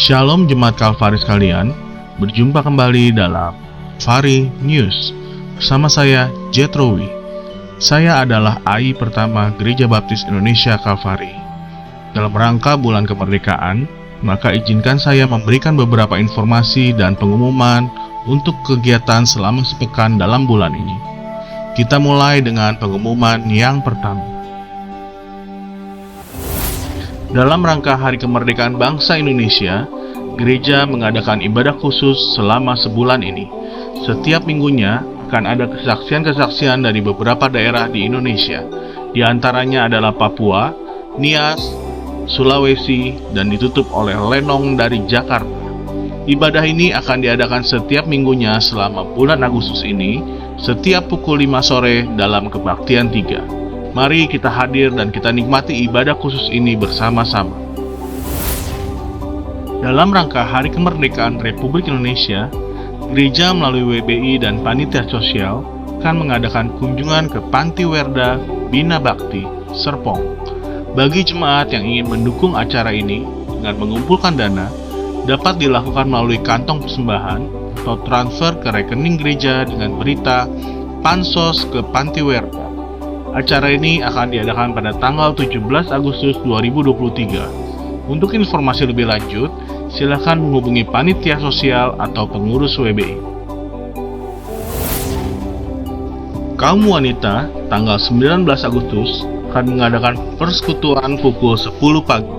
Shalom Jemaat Kalvari sekalian, berjumpa kembali dalam Kalvari News bersama saya Jetrowi. Saya adalah AI pertama Gereja Baptis Indonesia Kalvari. Dalam rangka bulan kemerdekaan, maka izinkan saya memberikan beberapa informasi dan pengumuman untuk kegiatan selama sepekan dalam bulan ini. Kita mulai dengan pengumuman yang pertama. Dalam rangka Hari Kemerdekaan Bangsa Indonesia, gereja mengadakan ibadah khusus selama sebulan ini. Setiap minggunya akan ada kesaksian-kesaksian dari beberapa daerah di Indonesia. Di antaranya adalah Papua, Nias, Sulawesi, dan ditutup oleh Lenong dari Jakarta. Ibadah ini akan diadakan setiap minggunya selama bulan Agustus ini, setiap pukul 5 sore dalam kebaktian 3. Mari kita hadir dan kita nikmati ibadah khusus ini bersama-sama. Dalam rangka Hari Kemerdekaan Republik Indonesia, gereja melalui WBI dan Panitia Sosial akan mengadakan kunjungan ke Panti Werda Bina Bakti, Serpong. Bagi jemaat yang ingin mendukung acara ini dengan mengumpulkan dana, dapat dilakukan melalui kantong persembahan atau transfer ke rekening gereja dengan berita Pansos ke Panti Werda. Acara ini akan diadakan pada tanggal 17 Agustus 2023. Untuk informasi lebih lanjut, silakan menghubungi Panitia Sosial atau pengurus WBI. Kaum wanita, tanggal 19 Agustus akan mengadakan persekutuan pukul 10 pagi.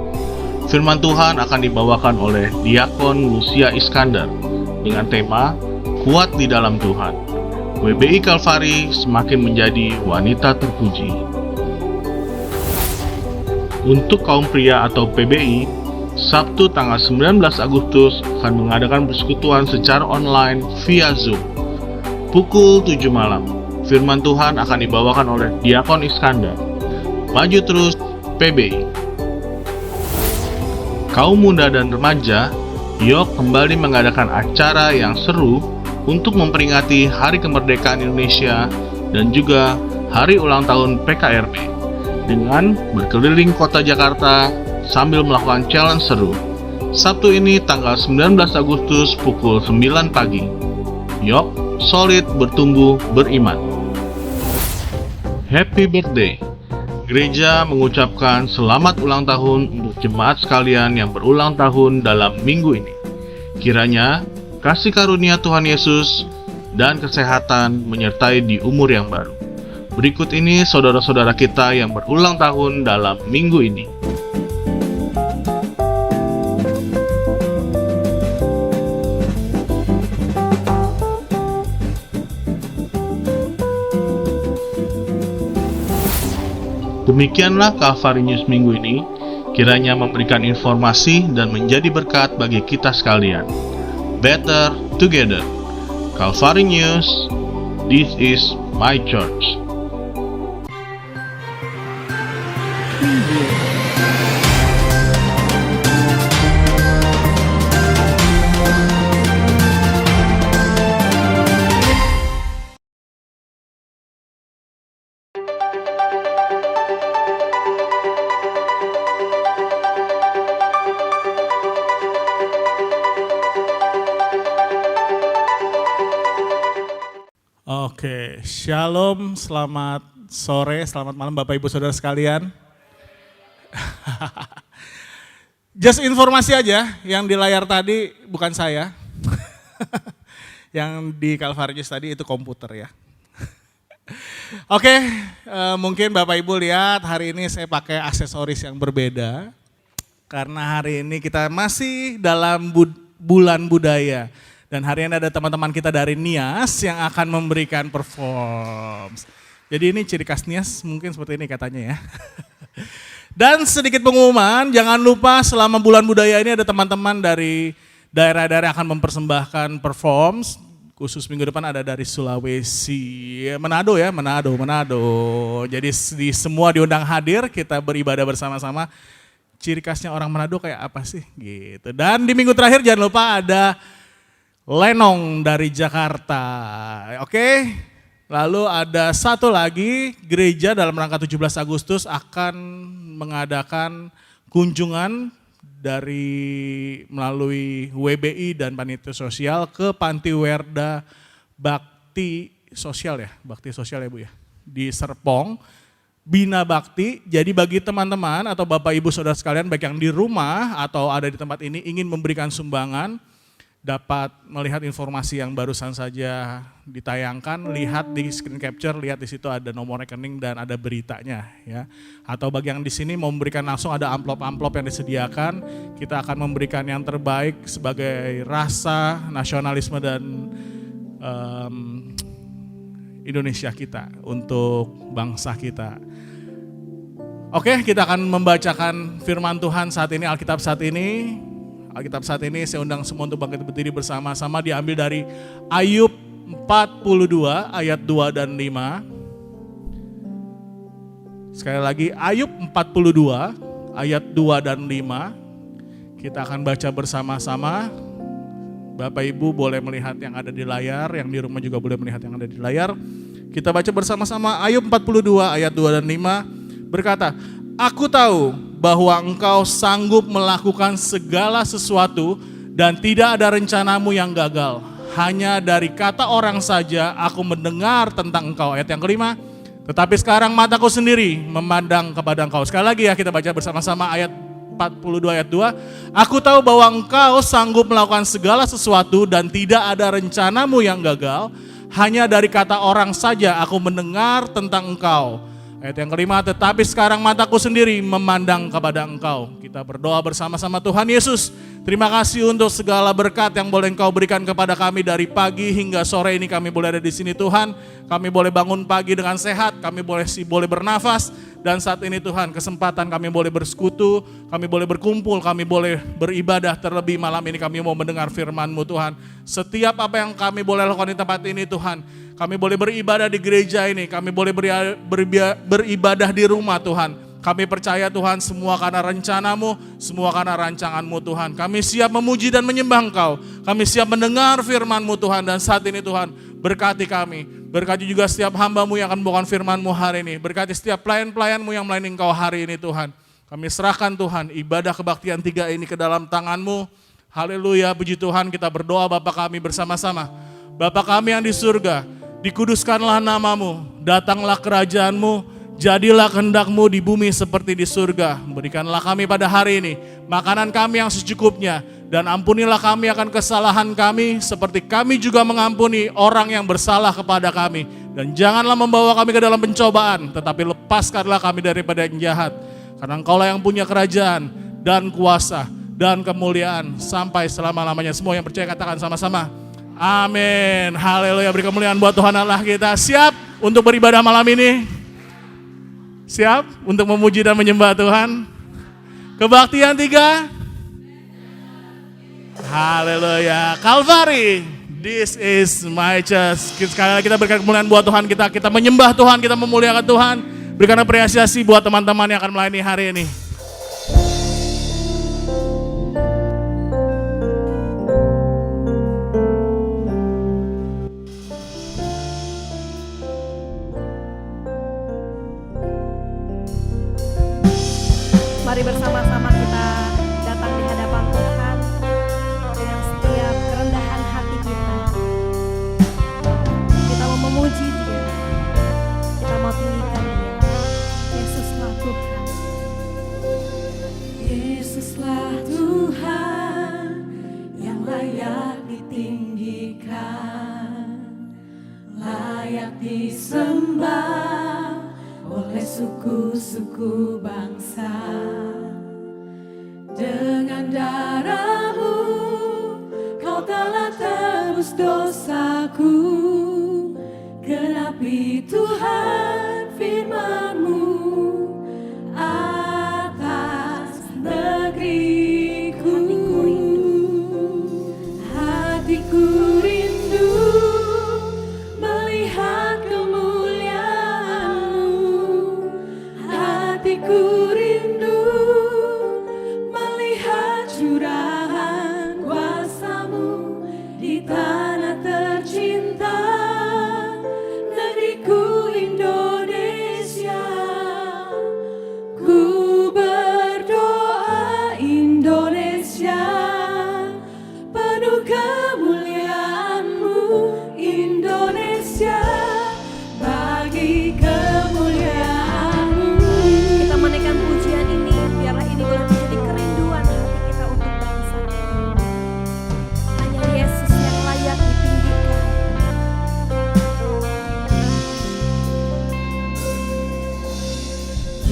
Firman Tuhan akan dibawakan oleh Diakon Lucia Iskandar dengan tema Kuat di dalam Tuhan. WBI Kalvari semakin menjadi wanita terpuji. Untuk kaum pria atau PBI, Sabtu tanggal 19 Agustus akan mengadakan persekutuan secara online via Zoom. Pukul 7 malam, firman Tuhan akan dibawakan oleh Diakon Iskandar. Maju terus PBI. Kaum muda dan remaja, YOK kembali mengadakan acara yang seru untuk memperingati Hari Kemerdekaan Indonesia dan juga Hari Ulang Tahun PKRB dengan berkeliling kota Jakarta sambil melakukan challenge seru. Sabtu ini tanggal 19 Agustus pukul 9 pagi. YOK solid bertumbuh beriman. Happy birthday. Gereja mengucapkan selamat ulang tahun untuk jemaat sekalian yang berulang tahun dalam minggu ini. Kiranya kasih karunia Tuhan Yesus dan kesehatan menyertai di umur yang baru. Berikut ini saudara-saudara kita yang berulang tahun dalam minggu ini. Demikianlah Kalvari News minggu ini, kiranya memberikan informasi dan menjadi berkat bagi kita sekalian. Better together. Kalvari News, this is my church. Oke, shalom, selamat sore, selamat malam Bapak Ibu Saudara sekalian. Just informasi aja, yang di layar tadi bukan saya. Yang di Kalvari News tadi itu komputer ya. Oke, mungkin Bapak Ibu lihat hari ini saya pakai aksesoris yang berbeda. Karena hari ini kita masih dalam bulan budaya. Dan hari ini ada teman-teman kita dari Nias yang akan memberikan performs. Jadi ini ciri khas Nias mungkin seperti ini katanya ya. Dan sedikit pengumuman, jangan lupa selama bulan budaya ini ada teman-teman dari daerah-daerah yang akan mempersembahkan performs. Khusus minggu depan ada dari Sulawesi, Manado ya, Manado. Jadi di semua diundang hadir, kita beribadah bersama-sama. Ciri khasnya orang Manado kayak apa sih gitu. Dan di minggu terakhir jangan lupa ada Lenong dari Jakarta, oke? Lalu ada satu lagi, gereja dalam rangka 17 Agustus akan mengadakan kunjungan melalui WBI dan Panitia Sosial ke Panti Werda Bakti Sosial ya Bu ya, di Serpong, Bina Bakti. Jadi bagi teman-teman atau Bapak Ibu Saudara sekalian, baik yang di rumah atau ada di tempat ini ingin memberikan sumbangan, dapat melihat informasi yang barusan saja ditayangkan, lihat di screen capture, lihat di situ ada nomor rekening dan ada beritanya ya. Atau bagi yang di sini mau memberikan langsung, ada amplop-amplop yang disediakan, kita akan memberikan yang terbaik sebagai rasa nasionalisme dan Indonesia kita, untuk bangsa kita. Oke, kita akan membacakan firman Tuhan saat ini, Alkitab saat ini. Alkitab saat ini saya undang semua untuk bangkit berdiri bersama-sama, diambil dari Ayub 42 ayat 2 dan 5. Sekali lagi Ayub 42 ayat 2 dan 5. Kita akan baca bersama-sama. Bapak Ibu boleh melihat yang ada di layar, yang di rumah juga boleh melihat yang ada di layar. Kita baca bersama-sama Ayub 42 ayat 2 dan 5 berkata, "Aku tahu bahwa engkau sanggup melakukan segala sesuatu dan tidak ada rencanamu yang gagal. Hanya dari kata orang saja aku mendengar tentang engkau." Ayat yang kelima, "Tetapi sekarang mataku sendiri memandang kepada engkau." Sekali lagi ya, kita baca bersama-sama ayat 42 ayat 2. "Aku tahu bahwa engkau sanggup melakukan segala sesuatu dan tidak ada rencanamu yang gagal. Hanya dari kata orang saja aku mendengar tentang engkau." Ayat yang kelima, "Tetapi sekarang mataku sendiri memandang kepada engkau." Kita berdoa bersama-sama. Tuhan Yesus, terima kasih untuk segala berkat yang boleh engkau berikan kepada kami dari pagi hingga sore ini. Kami boleh ada di sini Tuhan, kami boleh bangun pagi dengan sehat, kami boleh bernafas. Dan saat ini Tuhan, kesempatan kami boleh bersekutu, kami boleh berkumpul, kami boleh beribadah. Terlebih malam ini kami mau mendengar firman-Mu Tuhan. Setiap apa yang kami boleh lakukan di tempat ini Tuhan, kami boleh beribadah di gereja ini, kami boleh beribadah di rumah Tuhan. Kami percaya Tuhan, semua karena rencana-Mu, semua karena rancangan-Mu Tuhan. Kami siap memuji dan menyembah Engkau, kami siap mendengar firman-Mu Tuhan. Dan saat ini Tuhan, berkati kami, berkati juga setiap hamba-Mu yang akan membawakan firman-Mu hari ini. Berkati setiap pelayan-pelayan-Mu yang melayani Engkau hari ini Tuhan. Kami serahkan Tuhan ibadah kebaktian 3 ini ke dalam tangan-Mu. Haleluya, puji Tuhan. Kita berdoa Bapa kami bersama-sama. Bapa kami yang di surga, dikuduskanlah nama-Mu, datanglah kerajaan-Mu, jadilah kehendak-Mu di bumi seperti di surga. Berikanlah kami pada hari ini makanan kami yang secukupnya, dan ampunilah kami akan kesalahan kami seperti kami juga mengampuni orang yang bersalah kepada kami. Dan janganlah membawa kami ke dalam pencobaan, tetapi lepaskanlah kami daripada yang jahat. Karena Engkaulah yang punya kerajaan dan kuasa dan kemuliaan sampai selama-lamanya. Semua yang percaya katakan sama-sama, amin. Haleluya, beri kemuliaan buat Tuhan Allah kita. Siap untuk beribadah malam ini? Siap untuk memuji dan menyembah Tuhan? Kebaktian 3. Haleluya, Kalvari, this is my church. Sekali lagi kita berikan kemuliaan buat Tuhan kita menyembah Tuhan, kita memuliakan Tuhan. Berikan apresiasi buat teman-teman yang akan melayani hari ini. Mari bersama-sama kita datang di hadapan Tuhan dengan setiap kerendahan hati kita. Kita mau memuji Dia, kita mau tinggikan Dia. Yesuslah Tuhan. Yesuslah Tuhan yang layak ditinggikan, layak disembah oleh suku-suku bangsa. Dengan darah-Mu Kau telah tebus dosaku. Genapi Tuhan firman-Mu atas negeriku. Hatiku rindu melihat kemuliaan-Mu. Hatiku rindu melihat curahan kuasa-Mu di tanah tercinta, negeriku Indonesia.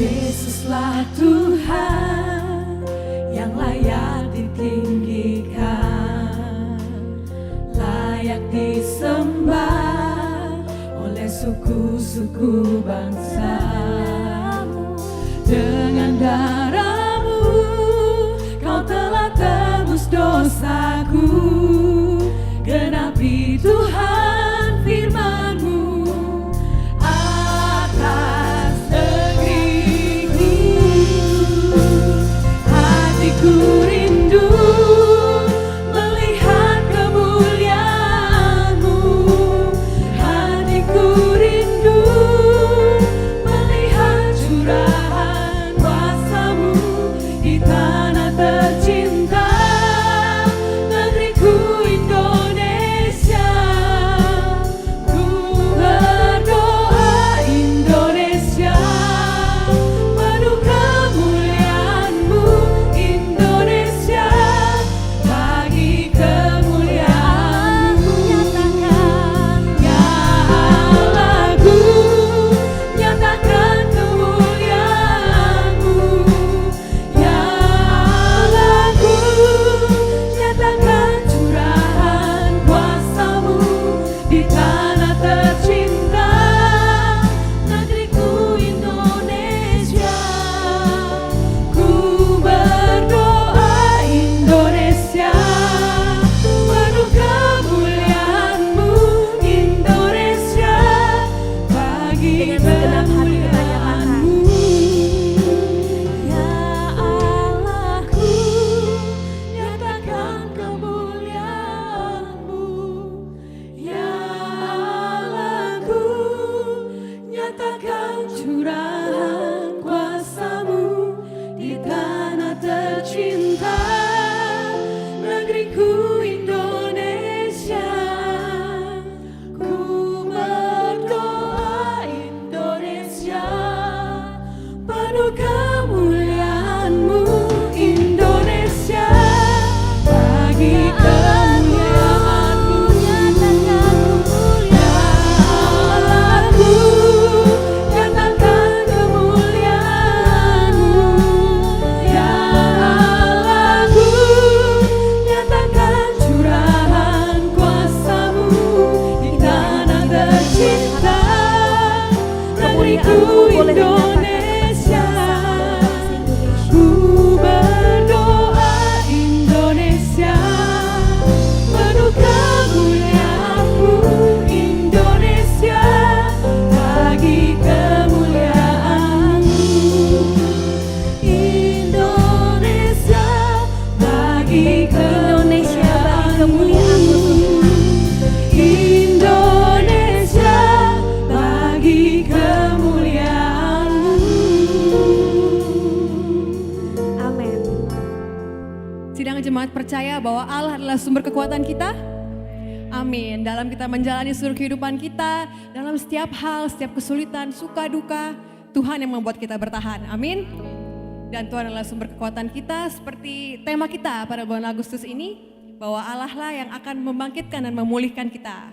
Yesuslah Tuhan yang layak ditinggikan, layak disembah oleh suku-suku bangsa. Dengan darah-Mu Kau telah tebus dosaku, genapi Tuhan firman-Mu atas negeriku. Hatiku rindu melihat kemuliaan-Mu, hatiku rindu melihat curahan kuasa-Mu di tanah tercinta, negeriku Indonesia. Ku berdoa Indonesia, penuh kemuliaan-Mu Indonesia, bagi kemuliaan-Mu nyatakan, ya Allahku, nyatakan kemuliaan-Mu, ya Allahku, nyatakan curahan kuasa-Mu di tanah tercinta, negeriku Indonesia. Ku berdoa Indonesia, penuh kemuliaan-Mu Indonesia, bagi Dengan segenap hati kita nyatakan, kemuliaan-Mu. Ya Allahku, nyatakan kemuliaan-Mu, ya Allahku, nyatakan curahan kuasa-Mu di tanah tercinta, negeriku Indonesia. Ku berdoa Indonesia, penuh kemuliaan-Mu Indonesia, bagi kemuliaan-Mu nyatakan, ya Allahku, nyatakan kemuliaan-Mu, ya Allahku, nyatakan curahan kuasa-Mu di tanah tercinta, negeriku Indonesia. Ku berdoa Indonesia, penuh kemuliaan-Mu Indonesia, bagi kemuliaan-Mu Indonesia, bagi kemuliaan-Mu Indonesia, bagi kemuliaan-Mu. Amin. Sidang jemaat percaya bahwa Allah adalah sumber kekuatan kita. Amin. Dalam kita menjalani seluruh kehidupan kita, dalam setiap hal, setiap kesulitan, suka duka, Tuhan yang membuat kita bertahan. Amin. Dan Tuhan adalah sumber kekuatan kita, seperti tema kita pada bulan Agustus ini, bahwa Allah lah yang akan membangkitkan dan memulihkan kita.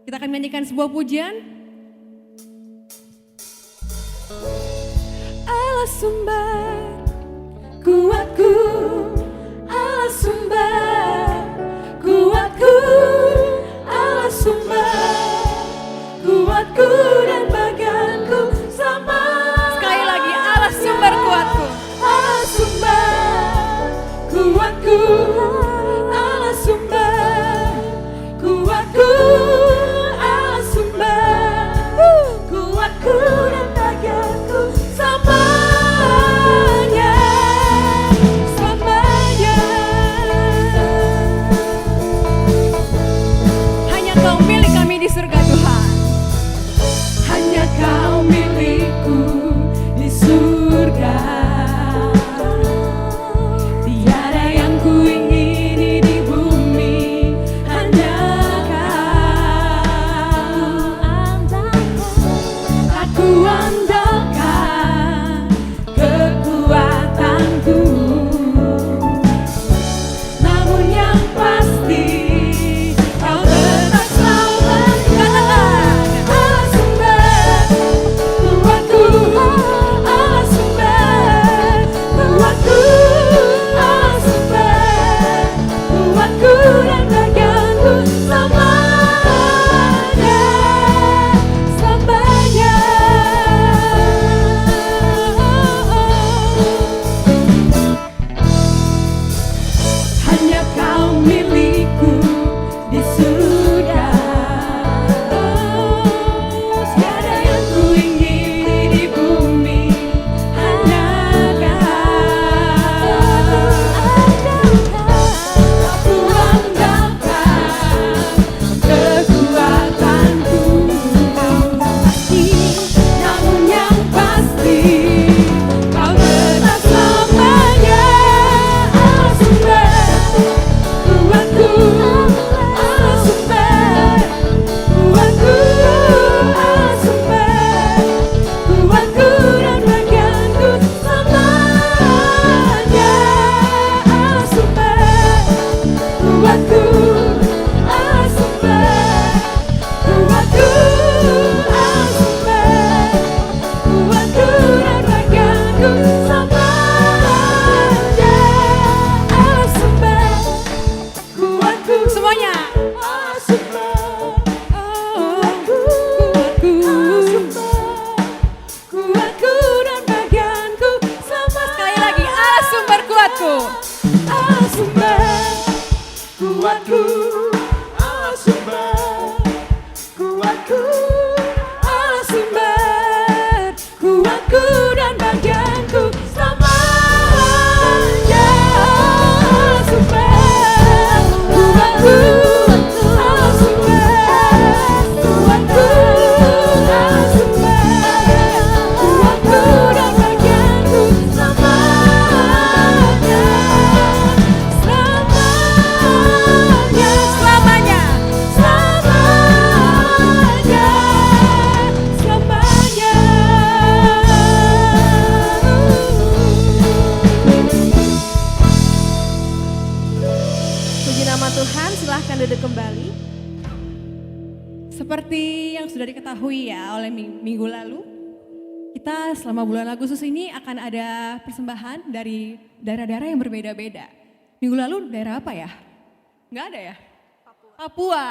Kita akan menyanyikan sebuah pujian. Allah sumber kuatku, Allah sumber kuatku, Allah sumber kuatku dan bagianku sama. Sekali lagi, Allah sumber kuatku. Allah sumber kuatku, Allah sumber kuatku, Allah sumber kuatku dan bagianku sama. Seperti yang sudah diketahui ya oleh minggu lalu, kita selama bulan Agustus ini akan ada persembahan dari daerah-daerah yang berbeda-beda. Minggu lalu daerah apa ya? Nggak ada ya? Papua.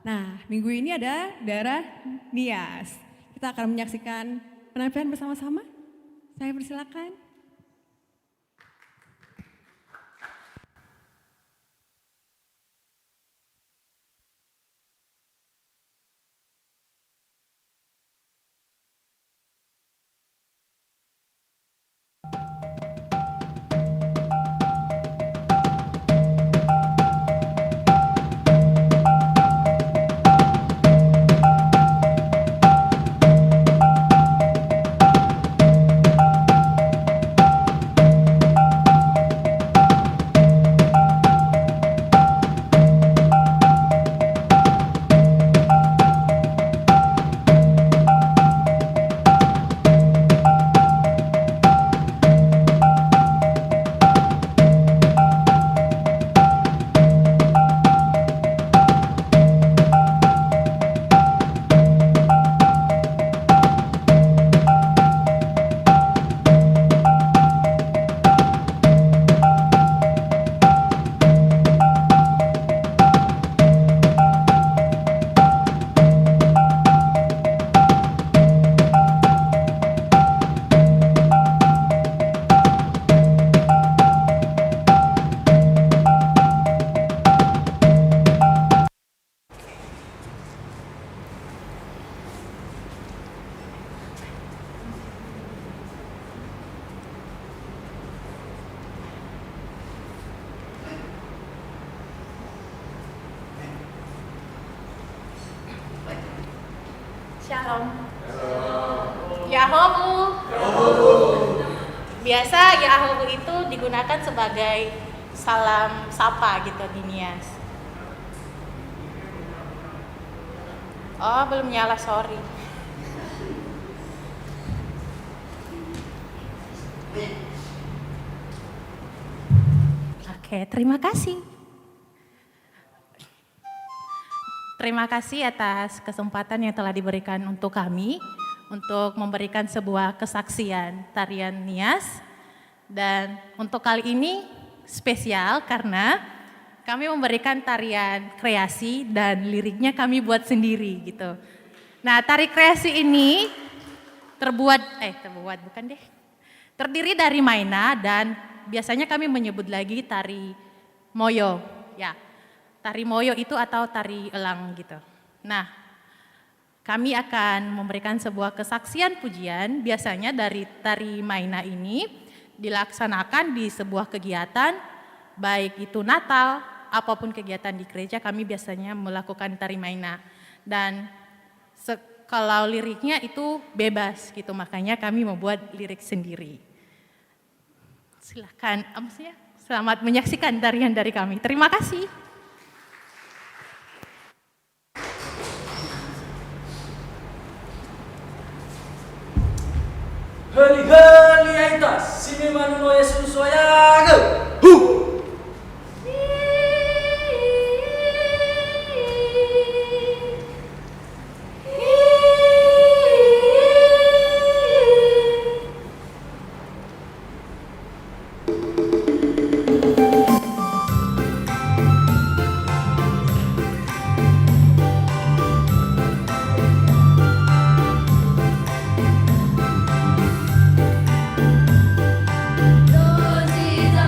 Nah, minggu ini ada daerah Nias. Kita akan menyaksikan penampilan bersama-sama. Saya persilakan. Shalom. Yahobu. Biasa Yahobu itu digunakan sebagai salam sapa gitu di Nias. Oh, belum nyala, sorry. Oke, terima kasih. Terima kasih atas kesempatan yang telah diberikan untuk kami untuk memberikan sebuah kesaksian tarian Nias. Dan untuk kali ini spesial karena kami memberikan tarian kreasi dan liriknya kami buat sendiri gitu. Nah, tari kreasi ini terdiri dari maina dan biasanya kami menyebut lagi tari moyo. Ya, tari moyo itu atau tari elang gitu. Nah, kami akan memberikan sebuah kesaksian pujian biasanya dari tari maina ini dilaksanakan di sebuah kegiatan, baik itu Natal, apapun kegiatan di gereja kami biasanya melakukan tari maina. Dan kalau liriknya itu bebas gitu, makanya kami membuat lirik sendiri. Silakan, selamat menyaksikan tarian dari kami. Terima kasih. Heli aitas, sini manuno Yesus wayaga. Dosis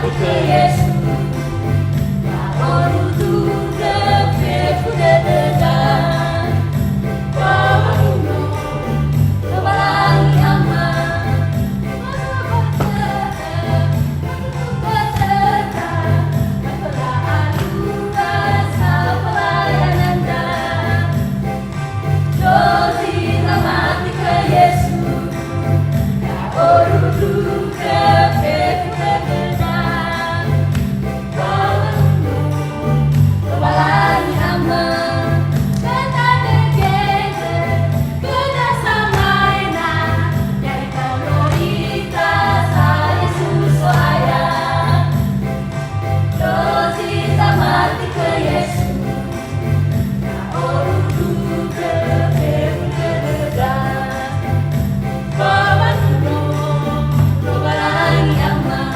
mati ke Yesus. Baru tutup kuda degan, bawa gunung, kebalangi aman. Bersama rasa pelayanan dan dosi mati ke Yesus. Baru tutup kuda degan, bawa gunung, kebalangi aman. Kata degede, kena samaina, dari komunitas Yesus sayang. Dosi mati ke Yesus, orang juga berdegan, bawa gunung, kebalangi aman.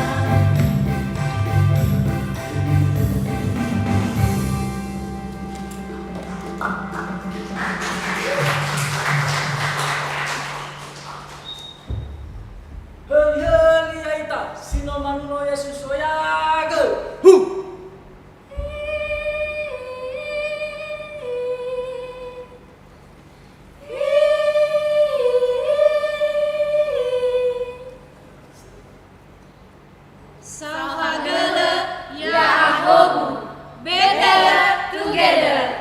Heli-heli aita, sino manuno Yesus oyaga. Sahagala Yahobu, better together.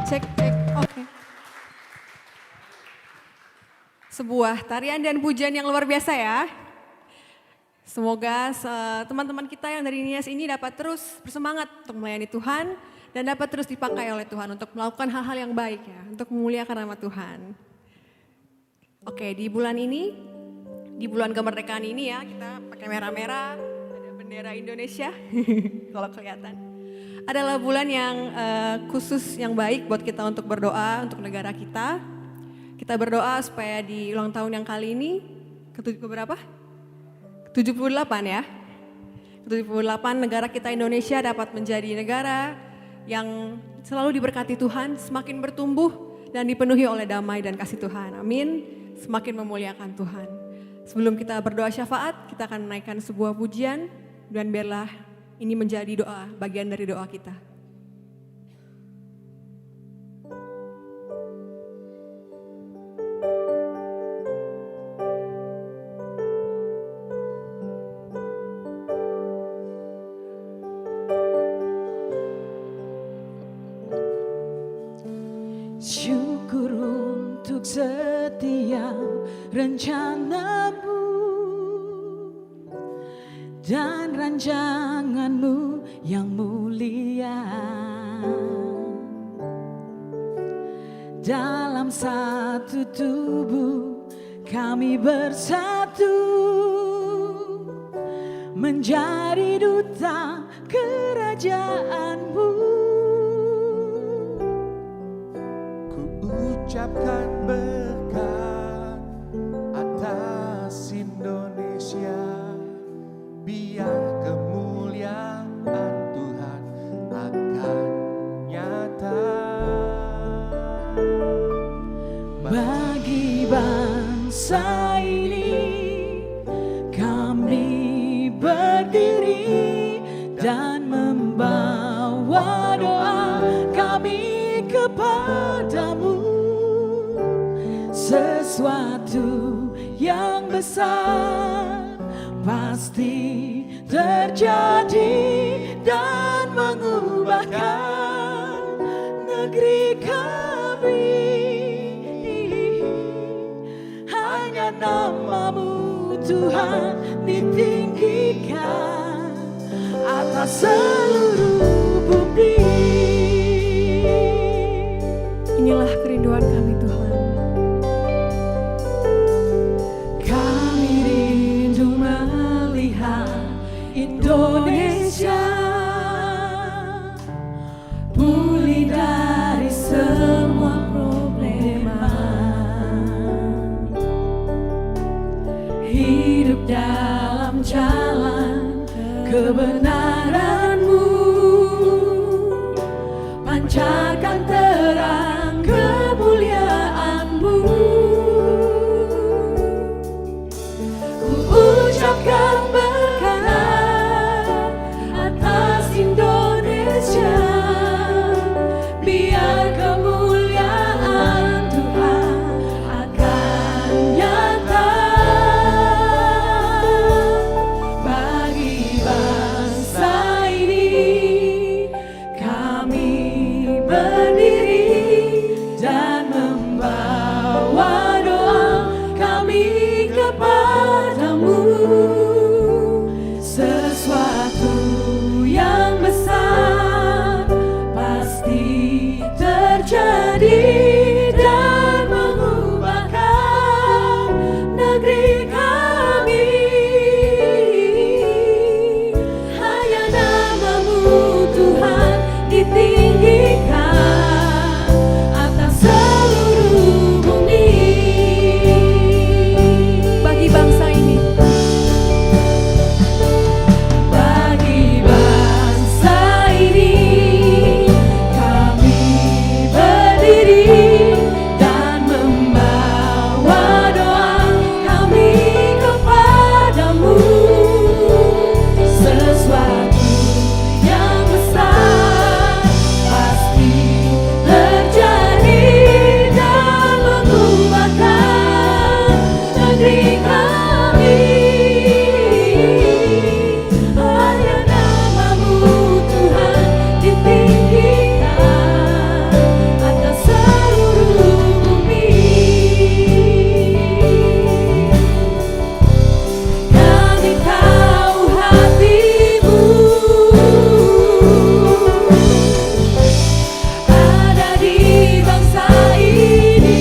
Cek, oke. Sebuah tarian dan pujian yang luar biasa ya. Semoga teman-teman kita yang dari Nias ini dapat terus bersemangat untuk melayani Tuhan dan dapat terus dipakai oleh Tuhan untuk melakukan hal-hal yang baik ya, untuk memuliakan nama Tuhan. Oke, di bulan ini, di bulan kemerdekaan ini ya, kita pakai merah-merah, ada bendera Indonesia, kalau kelihatan. Adalah bulan yang khusus yang baik buat kita untuk berdoa untuk negara kita. Kita berdoa supaya di ulang tahun yang kali ini, keberapa? 78 ya. 78 negara kita Indonesia dapat menjadi negara yang selalu diberkati Tuhan, semakin bertumbuh dan dipenuhi oleh damai dan kasih Tuhan. Amin. Semakin memuliakan Tuhan. Sebelum kita berdoa syafaat, kita akan menaikkan sebuah pujian dan biarlah ini menjadi doa, bagian dari doa kita. Syukur untuk setiap rencanamu dan rancanganmu yang mulia. Dalam satu tubuh kami bersatu menjadi duta kerajaanmu. Ku ucapkan berkat atas Indonesia, biar kemuliaan Tuhan akan nyata. Bagi bangsa ini kami berdiri dan membawa doa kami kepadamu. Sesuatu yang besar pasti terjadi dan mengubahkan negeri kami. Hanya namamu Tuhan ditinggikan atas seluruh bumi. Inilah kerinduan kami Tuhan. Kami rindu melihat Indonesia pulih dari pancarkan terang kemuliaan-Mu. Ku ucapkan berkat atas Indonesia, biar kemuliaan Tuhan akan nyata bagi bangsa ini. Kami berdiri dan membawa doa kami kepadamu. Sesuatu yang besar pasti terjadi dan mengubahkan negeri kami. Hanya nama-Mu Tuhan ditinggikan atas seluruh bumi. Bagi bangsa ini, Bagi bangsa ini kami berdiri dan membawa doa kami kepadamu. Sesuatu yang besar pasti terjadi dan mengubahkan negeri kami. Hanya nama-Mu Tuhan ditinggikan atas seluruh bumi. Kami tahu hati-Mu ada di bangsa ini.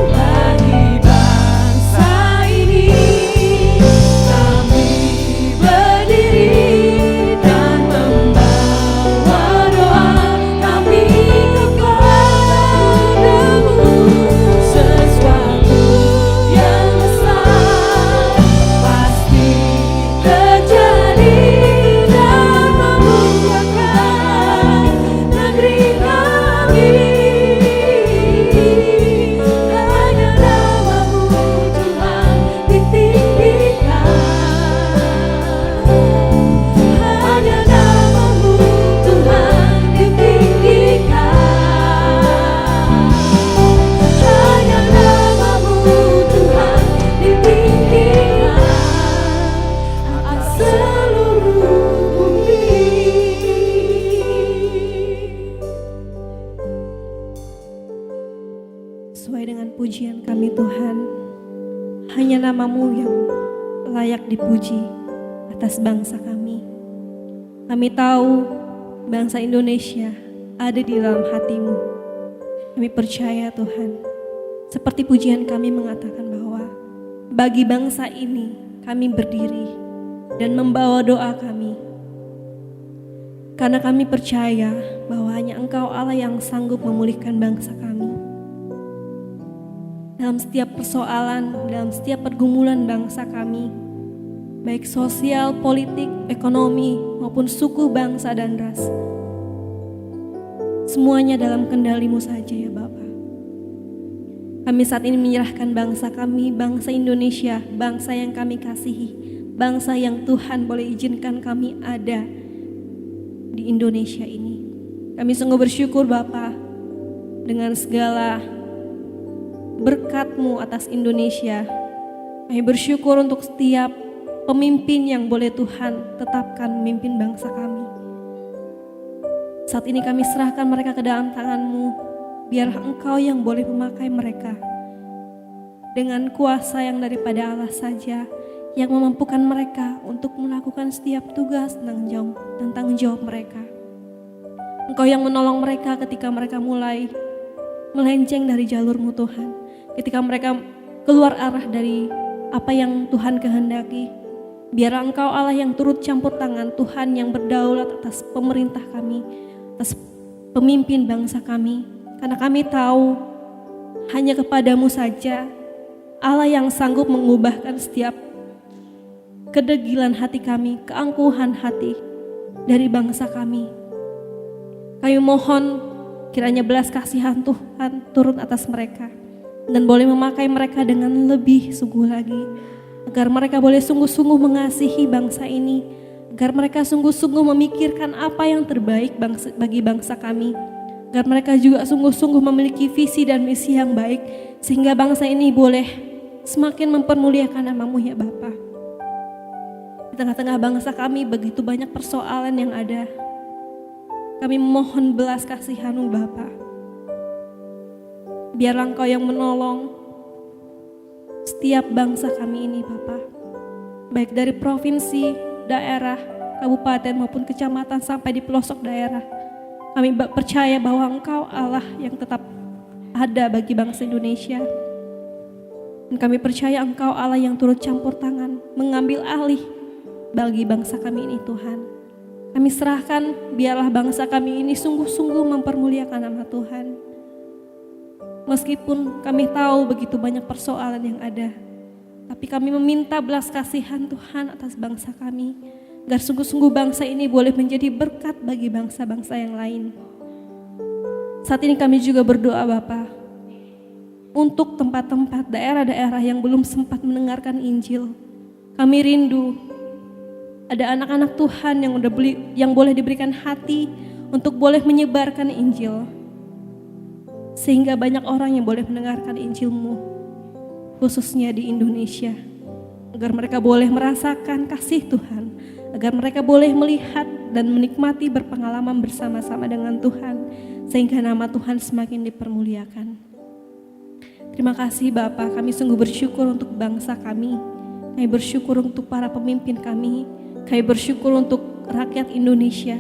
Bagi bangsa ini kami berdiri dan membawa doa kami kepadamu. Sesuatu yang besar pasti terjadi dan mengubahkan negeri kami. Hanya nama-Mu Tuhan ditinggikan. Hanya nama-Mu Tuhan ditinggikan. Hanya nama-Mu Tuhan ditinggikan atas seluruh bumi. Sesuai dengan pujian kami Tuhan, hanya nama-Mu yang layak dipuji atas bangsa kami. Kami tahu bangsa Indonesia ada di dalam hati-Mu. Kami percaya Tuhan, seperti pujian kami mengatakan bahwa bagi bangsa ini kami berdiri dan membawa doa kami. Karena kami percaya bahwa hanya Engkau Allah yang sanggup memulihkan bangsa kami. Dalam setiap persoalan, dalam setiap pergumulan bangsa kami, baik sosial, politik, ekonomi, maupun suku, bangsa, dan ras, semuanya dalam kendali-Mu saja ya Bapa. Kami saat ini menyerahkan bangsa kami, bangsa Indonesia, bangsa yang kami kasihi, bangsa yang Tuhan boleh izinkan kami ada di Indonesia ini. Kami sungguh bersyukur Bapa dengan segala berkat-Mu atas Indonesia. Kami bersyukur untuk setiap pemimpin yang boleh Tuhan tetapkan memimpin bangsa kami. Saat ini kami serahkan mereka ke dalam tangan-Mu. Biarlah Engkau yang boleh memakai mereka dengan kuasa yang daripada Allah saja, yang memampukan mereka untuk melakukan setiap tugas dan tanggung jawab mereka. Engkau yang menolong mereka ketika mereka mulai melenceng dari jalur-Mu Tuhan. Ketika mereka keluar arah dari apa yang Tuhan kehendaki, biarlah Engkau Allah yang turut campur tangan, Tuhan yang berdaulat atas pemerintah kami, atas pemimpin bangsa kami. Karena kami tahu hanya kepada-Mu saja Allah yang sanggup mengubahkan setiap kedegilan hati kami, keangkuhan hati dari bangsa kami. Kami mohon kiranya belas kasihan Tuhan turun atas mereka dan boleh memakai mereka dengan lebih sungguh lagi, agar mereka boleh sungguh-sungguh mengasihi bangsa ini, agar mereka sungguh-sungguh memikirkan apa yang terbaik bagi bangsa kami, agar mereka juga sungguh-sungguh memiliki visi dan misi yang baik, sehingga bangsa ini boleh semakin mempermuliakan nama-Mu ya Bapa. Di tengah-tengah bangsa kami begitu banyak persoalan yang ada. Kami mohon belas kasihan-Mu Bapa. Biarlah Engkau yang menolong setiap bangsa kami ini Bapa. Baik dari provinsi, daerah, kabupaten maupun kecamatan sampai di pelosok daerah. Kami percaya bahwa Engkau Allah yang tetap ada bagi bangsa Indonesia. Dan kami percaya Engkau Allah yang turut campur tangan, mengambil alih bagi bangsa kami ini Tuhan. Kami serahkan biarlah bangsa kami ini sungguh-sungguh mempermuliakan nama Tuhan. Meskipun kami tahu begitu banyak persoalan yang ada, tapi kami meminta belas kasihan Tuhan atas bangsa kami, agar sungguh-sungguh bangsa ini boleh menjadi berkat bagi bangsa-bangsa yang lain. Saat ini kami juga berdoa Bapa, untuk tempat-tempat daerah-daerah yang belum sempat mendengarkan Injil. Kami rindu ada anak-anak Tuhan yang boleh diberikan hati untuk boleh menyebarkan Injil, sehingga banyak orang yang boleh mendengarkan Injil-Mu, khususnya di Indonesia, agar mereka boleh merasakan kasih Tuhan, agar mereka boleh melihat dan menikmati berpengalaman bersama-sama dengan Tuhan, sehingga nama Tuhan semakin dipermuliakan. Terima kasih Bapa, kami sungguh bersyukur untuk bangsa kami bersyukur untuk para pemimpin kami bersyukur untuk rakyat Indonesia.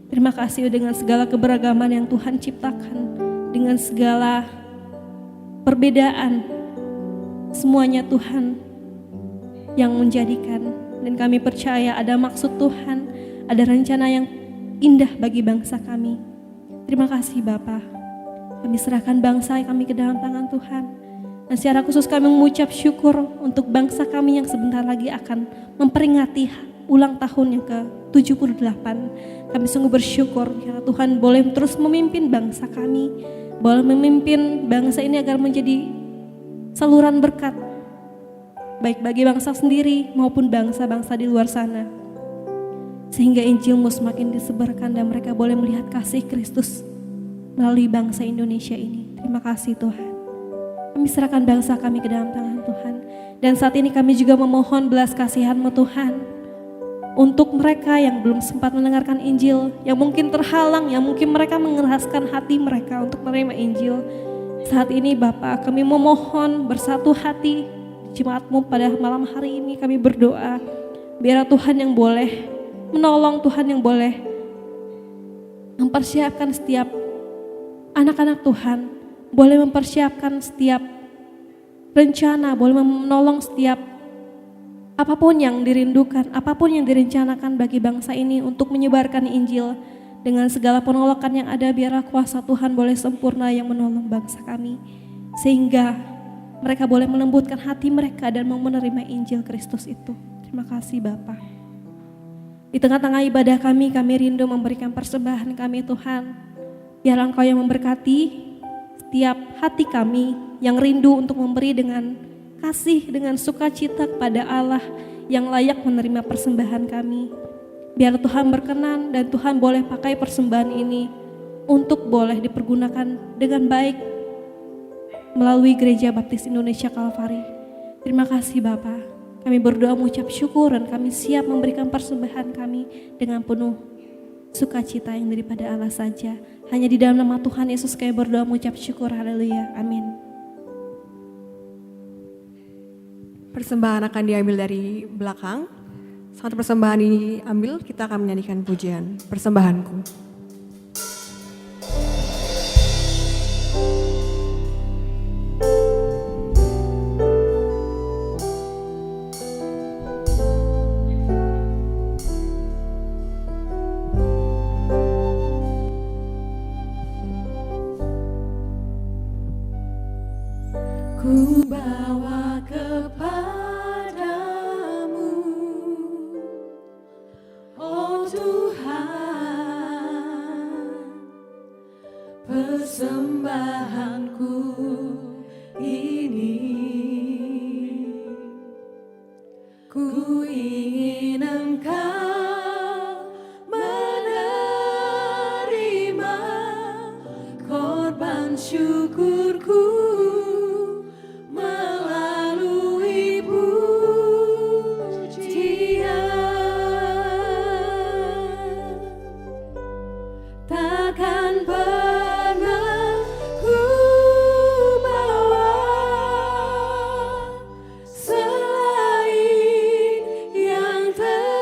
Terima kasih dengan segala keberagaman yang Tuhan ciptakan, dengan segala perbedaan, semuanya Tuhan yang menjadikan. Dan kami percaya ada maksud Tuhan, ada rencana yang indah bagi bangsa kami. Terima kasih Bapa. Kami serahkan bangsa kami ke dalam tangan Tuhan. Dan secara khusus kami mengucap syukur untuk bangsa kami yang sebentar lagi akan memperingati ulang tahun yang ke-78. Kami sungguh bersyukur karena Tuhan boleh terus memimpin bangsa kami, boleh memimpin bangsa ini agar menjadi saluran berkat, baik bagi bangsa sendiri maupun bangsa-bangsa di luar sana. Sehingga Injil-Mu semakin disebarkan dan mereka boleh melihat kasih Kristus melalui bangsa Indonesia ini. Terima kasih Tuhan. Kami serahkan bangsa kami ke dalam tangan Tuhan. Dan saat ini kami juga memohon belas kasihan-Mu Tuhan, untuk mereka yang belum sempat mendengarkan Injil, yang mungkin terhalang, yang mungkin mereka mengeraskan hati mereka untuk menerima Injil. Saat ini Bapa, kami memohon bersatu hati jemaat-Mu pada malam hari ini. Kami berdoa, biar Tuhan yang boleh menolong, Tuhan yang boleh mempersiapkan setiap anak-anak Tuhan, boleh mempersiapkan setiap rencana, boleh menolong setiap apapun yang dirindukan, apapun yang direncanakan bagi bangsa ini untuk menyebarkan Injil. Dengan segala penolakan yang ada, biarlah kuasa Tuhan boleh sempurna yang menolong bangsa kami, sehingga mereka boleh melembutkan hati mereka dan mau menerima Injil Kristus itu. Terima kasih Bapa. Di tengah-tengah ibadah kami rindu memberikan persembahan kami Tuhan. Biarlah Engkau yang memberkati setiap hati kami yang rindu untuk memberi dengan kasih, dengan sukacita kepada Allah yang layak menerima persembahan kami. Biar Tuhan berkenan dan Tuhan boleh pakai persembahan ini untuk boleh dipergunakan dengan baik melalui Gereja Baptis Indonesia Kalvari. Terima kasih Bapa. Kami berdoa mengucap syukur dan kami siap memberikan persembahan kami dengan penuh sukacita yang daripada Allah saja. Hanya di dalam nama Tuhan Yesus kami berdoa mengucap syukur. Haleluya. Amin. Persembahan akan diambil dari belakang. Saat persembahan diambil, kita akan menyanyikan pujian Persembahanku. Ku bawa kepadamu persembahanku ini. Ku ingin Engkau menerima korban syukurku melalui pujian. Takkan pernah ku bawa selain yang terbaik,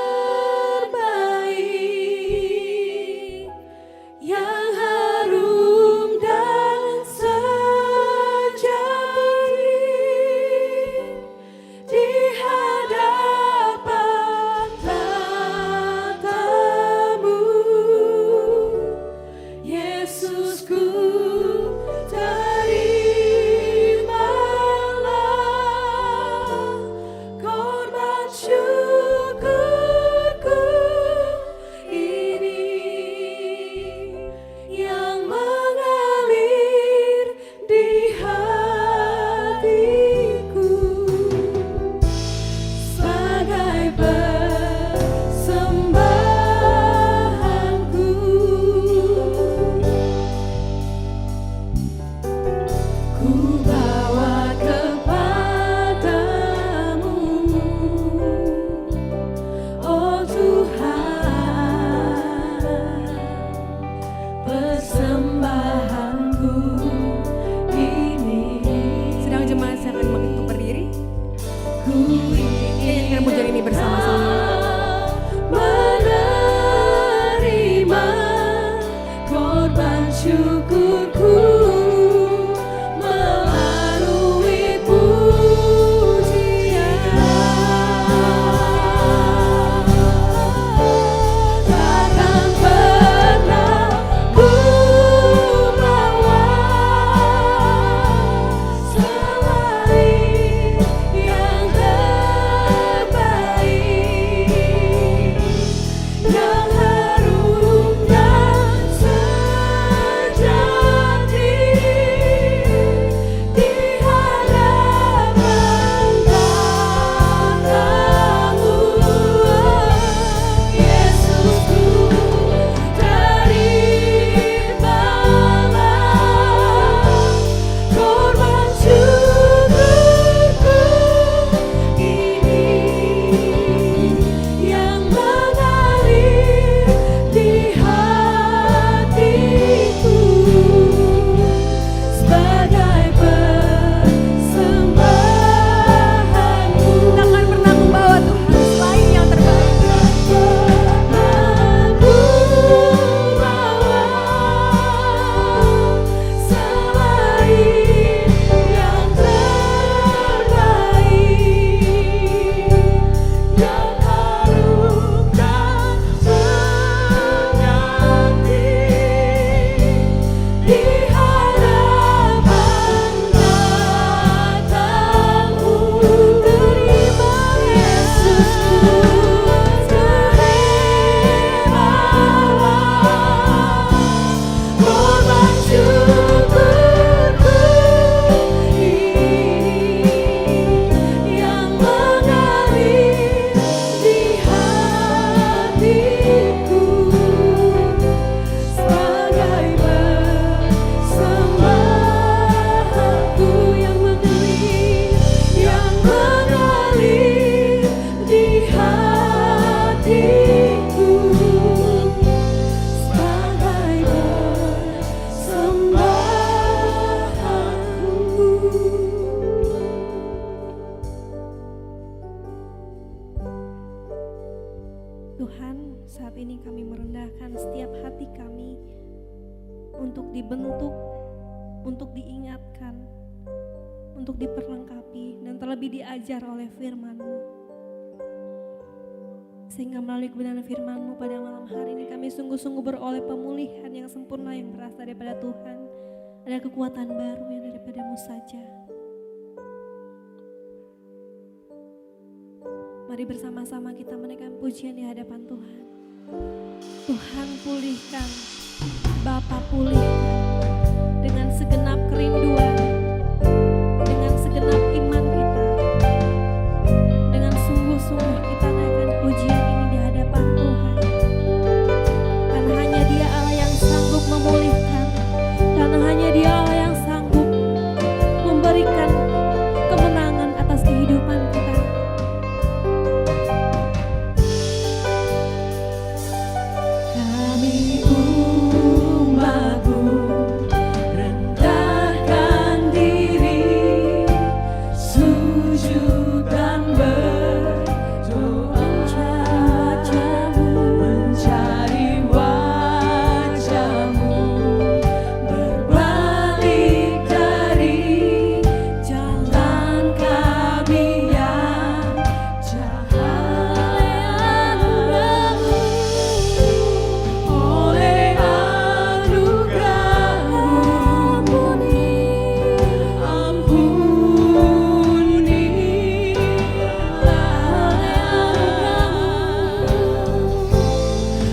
yang harum dan sejati di hadapan tatamu. Yesusku, terimalah korban syukurku ini yang mengalir di hatiku sebagai persembahanku. Ku bawa kepadamu, oh Tuhan, persembahanku ini. Sedang jemaat silakan untuk berdiri. Ku Nyanyikan pujian ini bersama-sama. menerima korban syukurku melalui pujian. Takkan pernah ku bawa selain yang terbaik, yang harum dan sejati di hadapan tatamu. Yesusku, terimalah korban syukurku ini yang mengalir di hatiku sebagai persembahanku. Takkan pernah ku bawa Tuhan selain yang terbaik. Aku bawa selain yang terbaik, yang harum dan sejati di hadapan tatamu. Terima Yesusku, terimalah korban syukurku ini yang mengalir di hatiku sebagai persembahanku yang mengalir di hatiku sebagai persembahanku. Tuhan, saat ini kami merendahkan setiap hati kami untuk dibentuk, untuk diingatkan, untuk diperlengkapi, dan terlebih diajar oleh firman-Mu. Sehingga melalui kebenaran firman-Mu pada malam hari ini kami sungguh-sungguh beroleh pemulihan yang sempurna yang berasal daripada Tuhan. Ada kekuatan baru yang daripada-Mu saja. Mari bersama-sama kita menaikkan pujian di hadapan Tuhan. Tuhan pulihkan, Bapa pulihkan. kerinduan dengan segenap iman kita, dengan sungguh-sungguh kita naikkan pujian ini di hadapan Tuhan. Karena hanya Dia Allah yang sanggup memulihkan, karena hanya Dia Allah yang sanggup memberikan kemenangan atas kehidupan kita. Kami umat-Mu rendahkan diri, sujud dan berdoa, mencari wajah-Mu, berbalik dari jalan kami yang jahat. Oleh anugerah-Mu, ampunilah.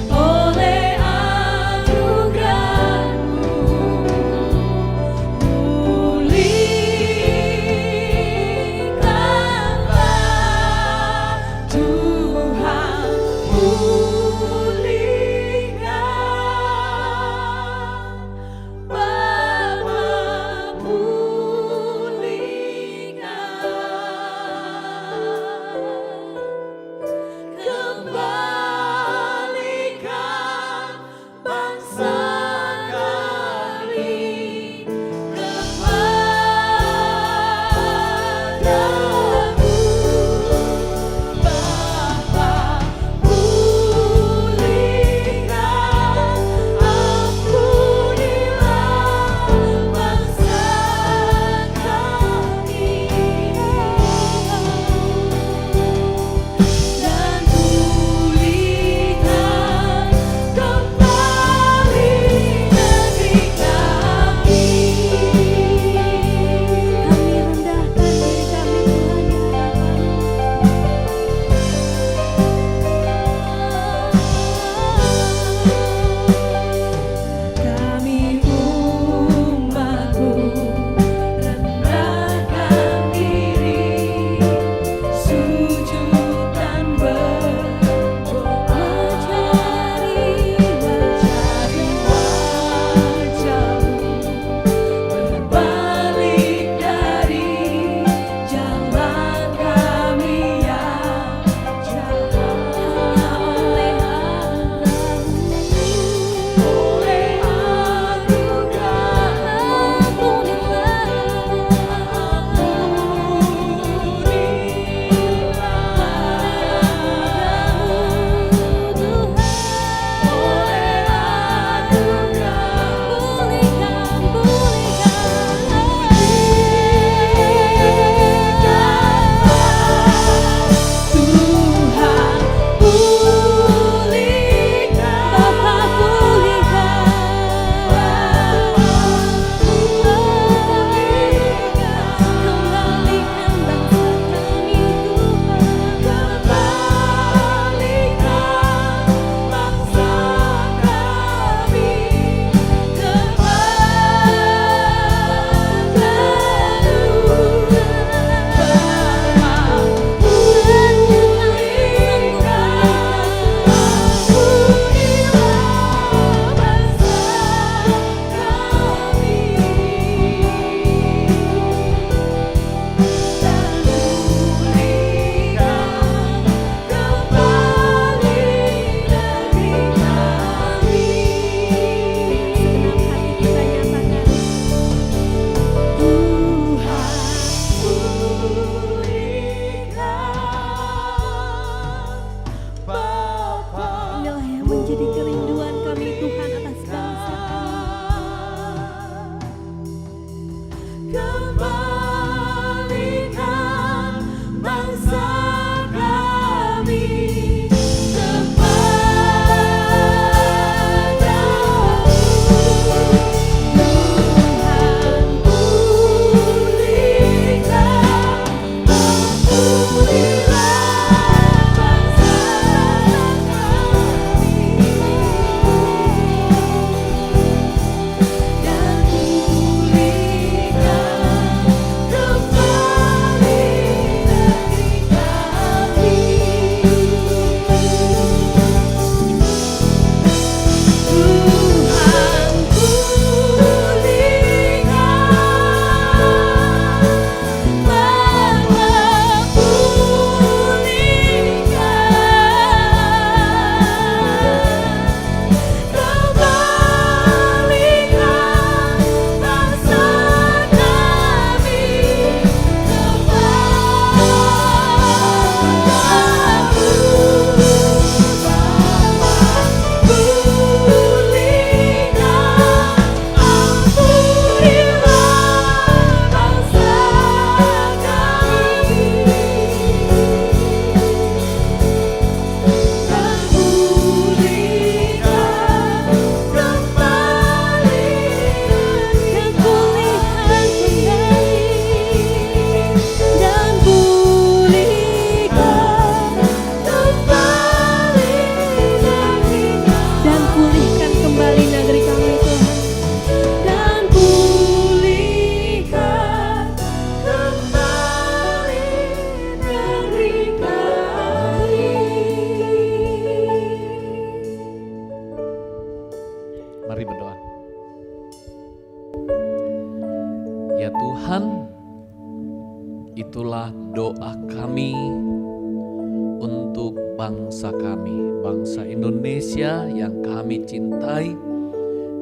Oleh anugerah-Mu, pulihkanlah Tuhan, pulihkan Bapa, pulihkan, kembalikan bangsa kami kepadamu. Bapa, pulihkan, ampunilah bangsa kami, dan pulihkan kembali negeri kami. Kami rendahkan diri kami Tuhan di hadapan-Mu. Kami umat-Mu rendahkan diri, sujud dan berdoa, mencari wajah-Mu, berbalik dari jalan kami yang jahat. Oleh Tuhan, pulihkan Bapa, Kembalikan bangsa kami Tuhan. kembalikan bangsa kami Segenap hati kita nyatakan, inilah yang menjadi kerinduan kami Tuhan atas bangsa kami. Kembalikan bangsa kami kepadamu. Tuhan, pulihkan, ampunilah bangsa kami. Mari berdoa. Ya Tuhan, itulah doa kami untuk bangsa kami, bangsa Indonesia yang kami cintai,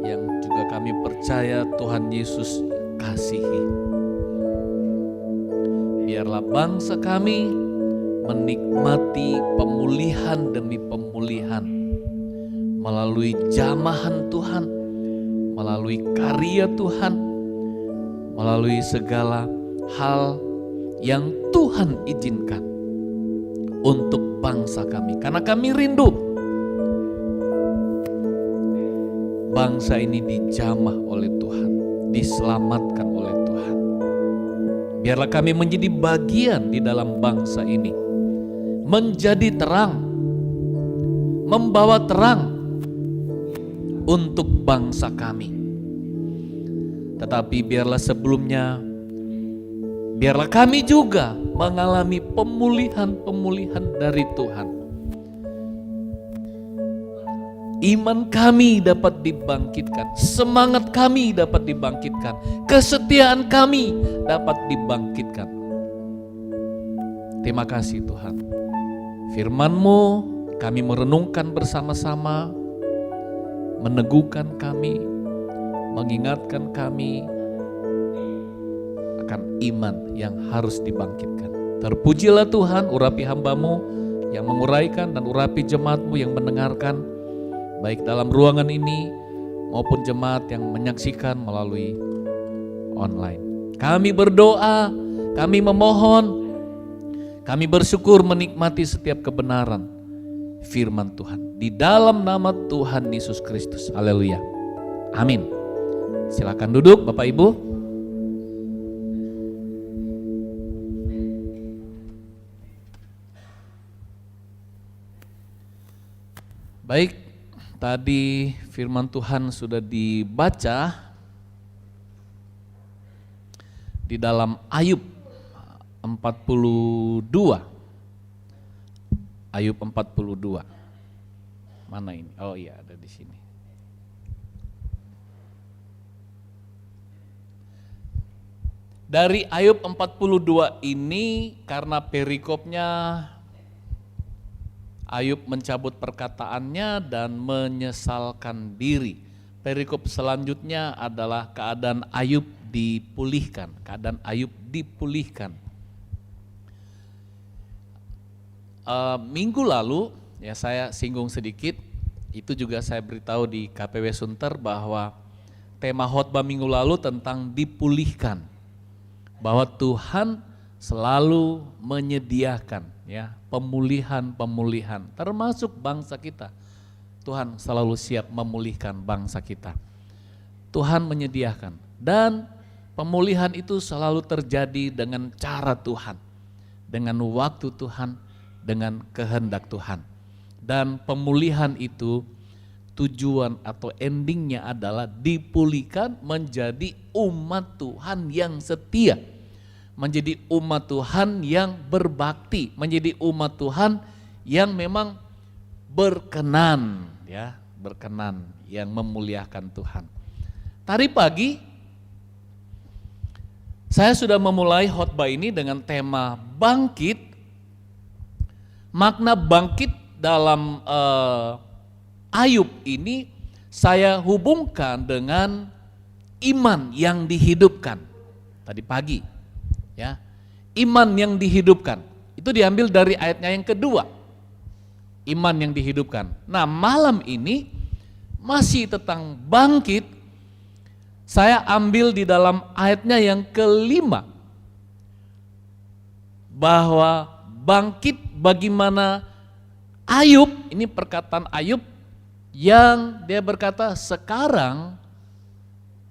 yang juga kami percaya Tuhan Yesus kasihi. Biarlah bangsa kami menikmati pemulihan demi pemulihan melalui jamahan Tuhan, melalui karya Tuhan, melalui segala hal yang Tuhan izinkan untuk bangsa kami. Karena kami rindu bangsa ini dijamah oleh Tuhan, diselamatkan oleh Tuhan. Biarlah kami menjadi bagian di dalam bangsa ini, menjadi terang, membawa terang untuk bangsa kami. Tetapi biarlah sebelumnya, biarlah kami juga mengalami pemulihan-pemulihan dari Tuhan. Iman kami dapat dibangkitkan, semangat kami dapat dibangkitkan, kesetiaan kami dapat dibangkitkan. Terima kasih Tuhan. Firman-Mu kami merenungkan bersama-sama, meneguhkan kami, mengingatkan kami akan iman yang harus dibangkitkan. Terpujilah Tuhan, urapi hamba-Mu yang menguraikan dan urapi jemaat-Mu yang mendengarkan, baik dalam ruangan ini maupun jemaat yang menyaksikan melalui online. Kami berdoa, kami memohon, kami bersyukur menikmati setiap kebenaran firman Tuhan. Di dalam nama Tuhan Yesus Kristus. Haleluya. Amin. Silakan duduk Bapak Ibu. Baik, tadi firman Tuhan sudah dibaca di dalam Ayub 42. Ayub 42. Mana ini? Oh iya, ada di sini. Dari Ayub 42 ini karena perikopnya Ayub mencabut perkataannya dan menyesalkan diri. Perikop selanjutnya adalah keadaan Ayub dipulihkan. Keadaan Ayub dipulihkan. Minggu lalu ya saya singgung sedikit, itu juga saya beritahu di KPW Sunter bahwa tema khotbah minggu lalu tentang dipulihkan. Bahwa Tuhan selalu menyediakan ya pemulihan-pemulihan termasuk bangsa kita. Tuhan selalu siap memulihkan bangsa kita. Tuhan menyediakan dan pemulihan itu selalu terjadi dengan cara Tuhan, dengan waktu Tuhan, dengan kehendak Tuhan. Dan pemulihan itu tujuan atau endingnya adalah dipulihkan menjadi umat Tuhan yang setia, menjadi umat Tuhan yang berbakti, menjadi umat Tuhan yang memang berkenan, ya, berkenan, yang memuliakan Tuhan. Tadi pagi saya sudah memulai khotbah ini dengan tema bangkit. Makna bangkit dalam Ayub ini saya hubungkan dengan iman yang dihidupkan. Tadi pagi, ya, iman yang dihidupkan itu diambil dari ayatnya yang kedua. Iman yang dihidupkan. Nah, malam ini masih tentang bangkit. Saya ambil di dalam ayatnya yang kelima, bahwa bangkit bagaimana Ayub, ini perkataan Ayub yang dia berkata, sekarang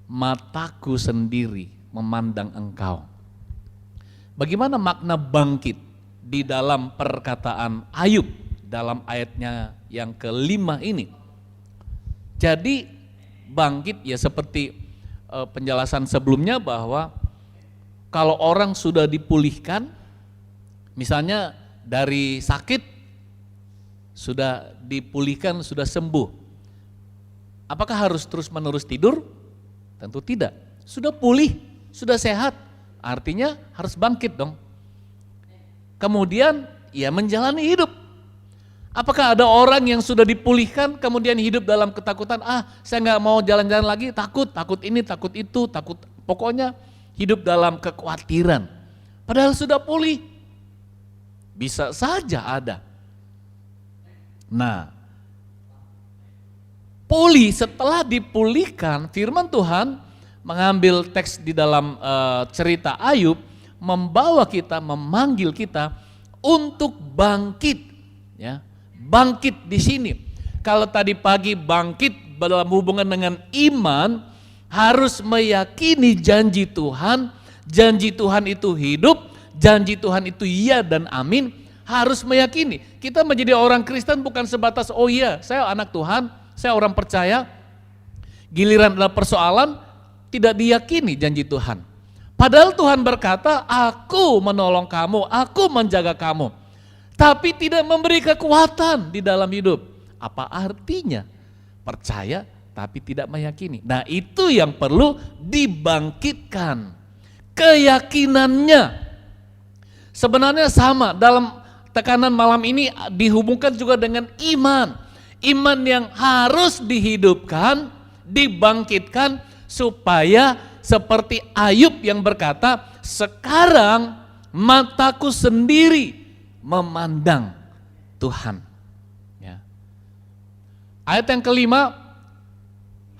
mataku sendiri memandang engkau. Bagaimana makna bangkit di dalam perkataan Ayub dalam ayatnya yang kelima ini? Jadi bangkit ya seperti penjelasan sebelumnya bahwa kalau orang sudah dipulihkan, misalnya dari sakit, sudah dipulihkan, sudah sembuh. Apakah harus terus-menerus tidur? Tentu tidak. Sudah pulih, sudah sehat, artinya harus bangkit dong. Kemudian ia menjalani hidup. Apakah ada orang yang sudah dipulihkan kemudian hidup dalam ketakutan, saya nggak mau jalan-jalan lagi, takut ini, takut itu, takut, pokoknya hidup dalam kekhawatiran. Padahal sudah pulih. Bisa saja ada. Nah, pulih, setelah dipulihkan, firman Tuhan mengambil teks di dalam cerita Ayub, membawa kita, memanggil kita untuk bangkit, ya. Bangkit di sini. Kalau tadi pagi bangkit dalam hubungan dengan iman, harus meyakini janji Tuhan itu hidup, janji Tuhan itu iya dan amin, harus meyakini. Kita menjadi orang Kristen bukan sebatas, oh iya saya anak Tuhan, saya orang percaya, giliran ada persoalan tidak diyakini janji Tuhan. Padahal Tuhan berkata, aku menolong kamu, aku menjaga kamu. Tapi tidak memberi kekuatan di dalam hidup. Apa artinya? Percaya tapi tidak meyakini. Nah itu yang perlu dibangkitkan. Keyakinannya. Sebenarnya sama, dalam tekanan malam ini dihubungkan juga dengan iman. Iman yang harus dihidupkan, dibangkitkan supaya seperti Ayub yang berkata, sekarang mataku sendiri memandang Tuhan. Ya. Ayat yang kelima,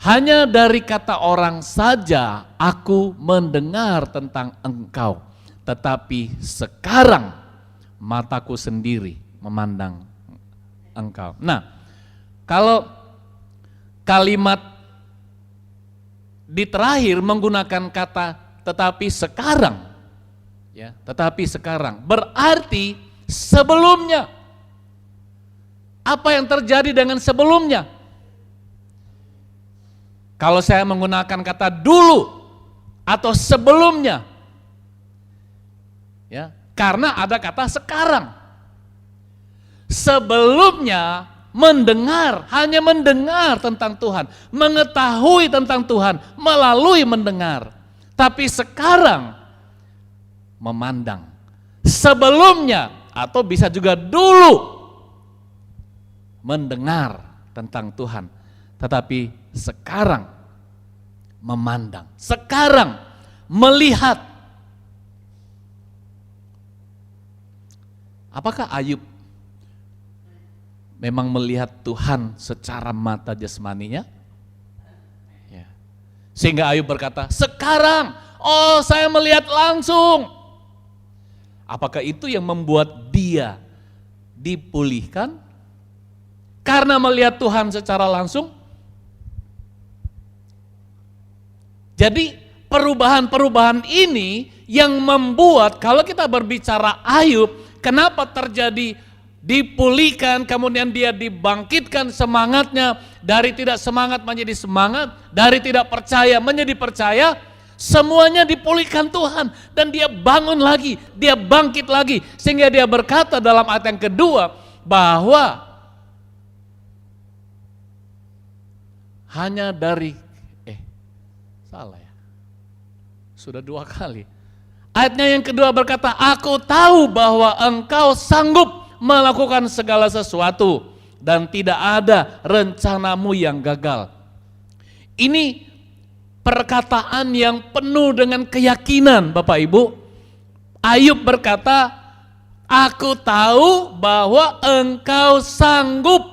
hanya dari kata orang saja aku mendengar tentang engkau, tetapi sekarang mataku sendiri memandang engkau. Nah, kalau kalimat di terakhir menggunakan kata tetapi sekarang, ya, tetapi sekarang berarti sebelumnya. Apa yang terjadi dengan sebelumnya? Kalau saya menggunakan kata dulu atau sebelumnya, ya, karena ada kata sekarang. Sebelumnya mendengar, hanya mendengar tentang Tuhan, mengetahui tentang Tuhan melalui mendengar. Tapi sekarang memandang. Sebelumnya atau bisa juga dulu mendengar tentang Tuhan, tetapi sekarang memandang, sekarang melihat. Apakah Ayub memang melihat Tuhan secara mata jasmaninya? Ya. Sehingga Ayub berkata, sekarang, oh saya melihat langsung. Apakah itu yang membuat dia dipulihkan? Karena melihat Tuhan secara langsung? Jadi perubahan-perubahan ini yang membuat, kalau kita berbicara Ayub, kenapa terjadi dipulihkan, kemudian dia dibangkitkan semangatnya, dari tidak semangat menjadi semangat, dari tidak percaya menjadi percaya, semuanya dipulihkan Tuhan dan dia bangun lagi, dia bangkit lagi, sehingga dia berkata dalam ayat yang kedua bahwa hanya dari salah ya, sudah dua kali. Ayatnya yang kedua berkata, aku tahu bahwa engkau sanggup melakukan segala sesuatu dan tidak ada rencanamu yang gagal. Ini perkataan yang penuh dengan keyakinan, Bapak Ibu. Ayub berkata, aku tahu bahwa engkau sanggup.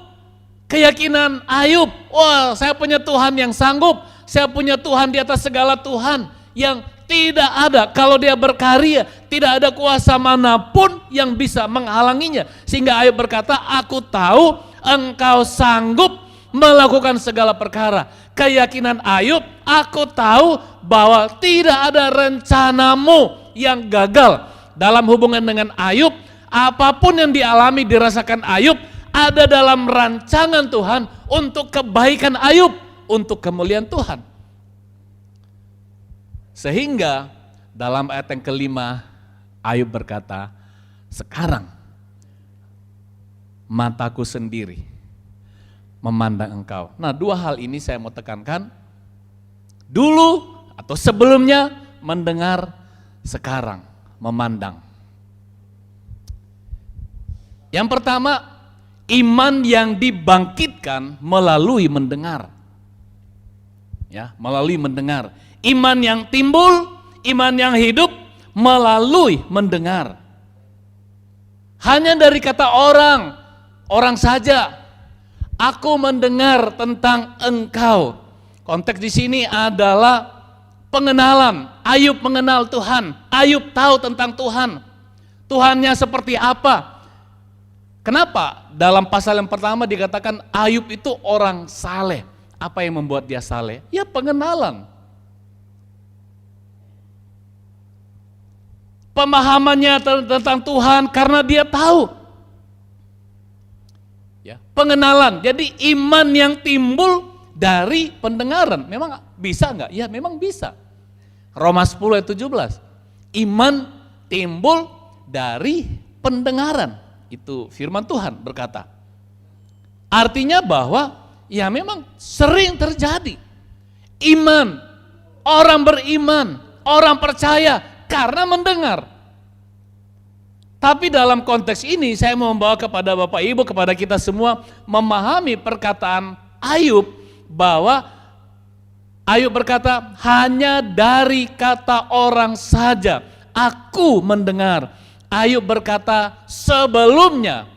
Keyakinan Ayub, wah saya punya Tuhan yang sanggup, saya punya Tuhan di atas segala Tuhan yang tidak ada, kalau dia berkarya, tidak ada kuasa manapun yang bisa menghalanginya. Sehingga Ayub berkata, aku tahu engkau sanggup melakukan segala perkara. Keyakinan Ayub, aku tahu bahwa tidak ada rencanamu yang gagal. Dalam hubungan dengan Ayub, apapun yang dialami, dirasakan Ayub, ada dalam rancangan Tuhan untuk kebaikan Ayub, untuk kemuliaan Tuhan. Sehingga dalam ayat yang kelima, Ayub berkata, sekarang mataku sendiri memandang engkau. Nah, dua hal ini saya mau tekankan. Dulu atau sebelumnya mendengar, sekarang memandang. Yang pertama, iman yang dibangkitkan melalui mendengar. Ya, melalui mendengar. Iman yang timbul, iman yang hidup melalui mendengar. Hanya dari kata orang saja. Aku mendengar tentang engkau. Konteks di sini adalah pengenalan. Ayub mengenal Tuhan. Ayub tahu tentang Tuhan. Tuhannya seperti apa? Kenapa dalam pasal yang pertama dikatakan Ayub itu orang saleh? Apa yang membuat dia saleh? Ya pengenalan. Pemahamannya tentang Tuhan karena dia tahu. Ya, pengenalan. Jadi iman yang timbul dari pendengaran. Memang bisa enggak? Ya memang bisa. Roma 10 ayat 17. Iman timbul dari pendengaran. Itu firman Tuhan berkata. Artinya bahwa ya memang sering terjadi. Iman, orang beriman, orang percaya karena mendengar. Tapi dalam konteks ini saya mau membawa kepada Bapak Ibu, kepada kita semua memahami perkataan Ayub bahwa Ayub berkata hanya dari kata orang saja aku mendengar. Ayub berkata sebelumnya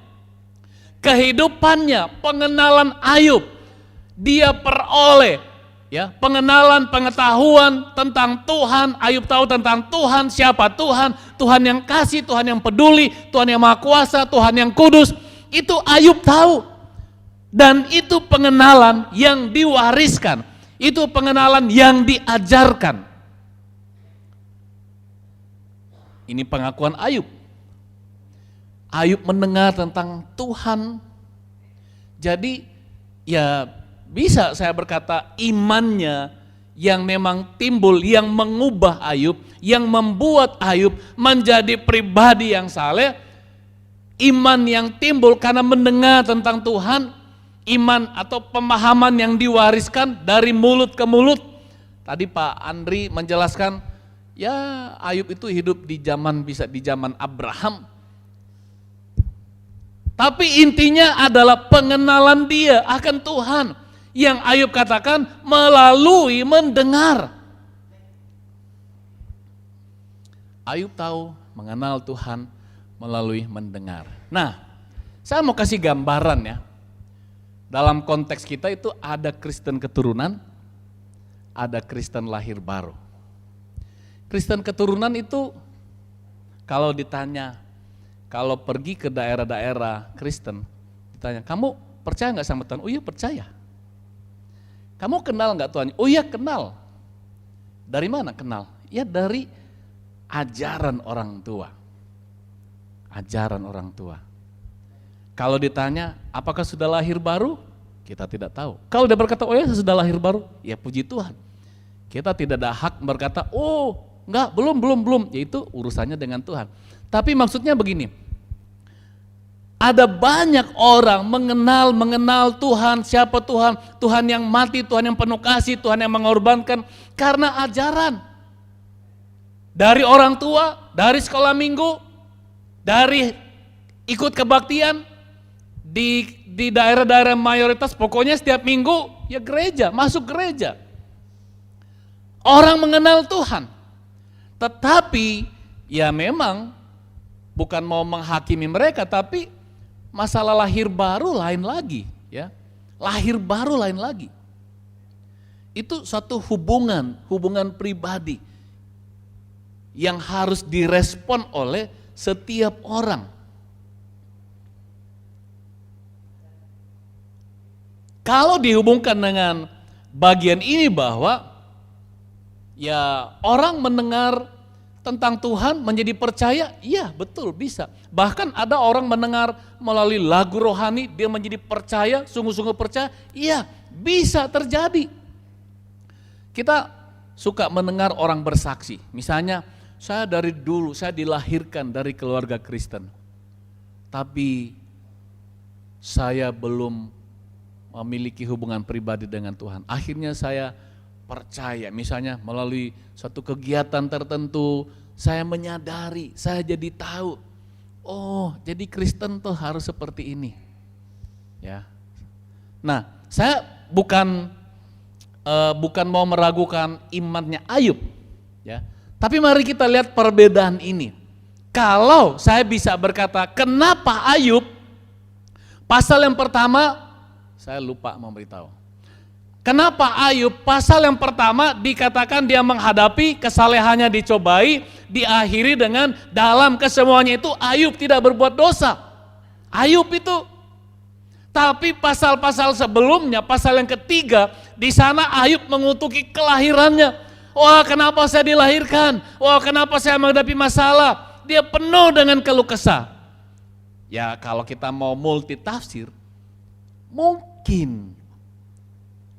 kehidupannya, pengenalan Ayub, dia peroleh ya, pengenalan, pengetahuan tentang Tuhan. Ayub tahu tentang Tuhan, siapa Tuhan, Tuhan yang kasih, Tuhan yang peduli, Tuhan yang maha kuasa, Tuhan yang kudus. Itu Ayub tahu. Dan itu pengenalan yang diwariskan. Itu pengenalan yang diajarkan. Ini pengakuan Ayub. Ayub mendengar tentang Tuhan. Jadi ya bisa saya berkata imannya yang memang timbul, yang mengubah Ayub, yang membuat Ayub menjadi pribadi yang saleh. Iman yang timbul karena mendengar tentang Tuhan, iman atau pemahaman yang diwariskan dari mulut ke mulut. Tadi Pak Andri menjelaskan, ya Ayub itu hidup di zaman, bisa di zaman Abraham. Tapi intinya adalah pengenalan dia akan Tuhan. Yang Ayub katakan melalui mendengar. Ayub tahu mengenal Tuhan melalui mendengar. Nah, saya mau kasih gambaran ya. Dalam konteks kita itu ada Kristen keturunan, ada Kristen lahir baru. Kristen keturunan itu kalau ditanya, kalau pergi ke daerah-daerah Kristen, ditanya, kamu percaya nggak sama Tuhan? Oh iya percaya. Kamu kenal nggak Tuhan? Oh iya kenal. Dari mana kenal? Ya dari ajaran orang tua. Ajaran orang tua. Kalau ditanya, apakah sudah lahir baru? Kita tidak tahu. Kalau dia berkata, oh ya saya sudah lahir baru, ya puji Tuhan. Kita tidak ada hak berkata, oh enggak, belum. Yaitu urusannya dengan Tuhan. Tapi maksudnya begini, ada banyak orang mengenal Tuhan, siapa Tuhan, Tuhan yang mati, Tuhan yang penuh kasih, Tuhan yang mengorbankan karena ajaran. Dari orang tua, dari sekolah minggu, dari ikut kebaktian, di daerah-daerah mayoritas pokoknya setiap minggu ya gereja, masuk gereja. Orang mengenal Tuhan. Tetapi ya memang bukan mau menghakimi mereka, tapi masalah lahir baru lain lagi, ya. Lahir baru lain lagi. Itu satu hubungan pribadi yang harus direspon oleh setiap orang. Kalau dihubungkan dengan bagian ini bahwa ya orang mendengar tentang Tuhan menjadi percaya, iya betul bisa. Bahkan ada orang mendengar melalui lagu rohani, dia menjadi percaya, sungguh-sungguh percaya, iya bisa terjadi. Kita suka mendengar orang bersaksi, misalnya saya dari dulu, saya dilahirkan dari keluarga Kristen. Tapi saya belum memiliki hubungan pribadi dengan Tuhan. Akhirnya saya percaya, misalnya melalui suatu kegiatan tertentu, saya menyadari, saya jadi tahu, oh jadi Kristen tuh harus seperti ini. Ya. Nah, saya bukan mau meragukan imannya Ayub, ya. Tapi mari kita lihat perbedaan ini. Kalau saya bisa berkata, kenapa Ayub? Pasal yang pertama, saya lupa memberitahu. Kenapa Ayub pasal yang pertama dikatakan dia menghadapi kesalehannya dicobai, diakhiri dengan dalam kesemuanya itu Ayub tidak berbuat dosa. Ayub itu. Tapi pasal-pasal sebelumnya, pasal yang ketiga, di sana Ayub mengutuki kelahirannya. Wah, kenapa saya dilahirkan? Wah, kenapa saya menghadapi masalah? Dia penuh dengan keluh kesah. Ya, kalau kita mau multi tafsir, mungkin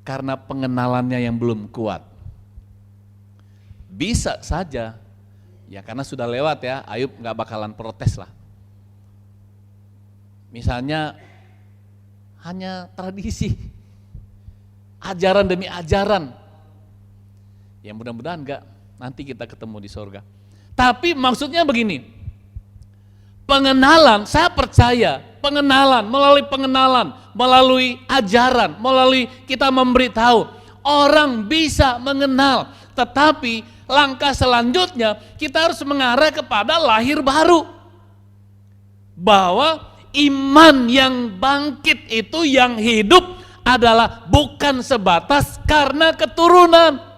karena pengenalannya yang belum kuat. Bisa saja, ya karena sudah lewat ya, Ayub nggak bakalan protes lah. Misalnya hanya tradisi, ajaran demi ajaran. Ya mudah-mudahan enggak, nanti kita ketemu di surga. Tapi maksudnya begini, pengenalan, saya percaya pengenalan, melalui ajaran, melalui kita memberitahu, orang bisa mengenal. Tetapi langkah selanjutnya kita harus mengarah kepada lahir baru. Bahwa iman yang bangkit itu, yang hidup adalah bukan sebatas karena keturunan.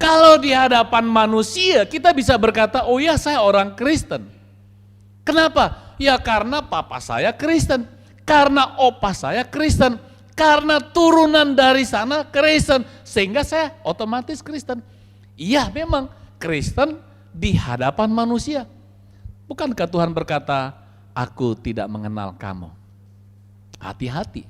Kalau di hadapan manusia kita bisa berkata, oh ya saya orang Kristen. Kenapa? Ya karena papa saya Kristen, karena opa saya Kristen, karena turunan dari sana Kristen, sehingga saya otomatis Kristen. Iya memang Kristen di hadapan manusia. Bukankah Tuhan berkata, aku tidak mengenal kamu. Hati-hati.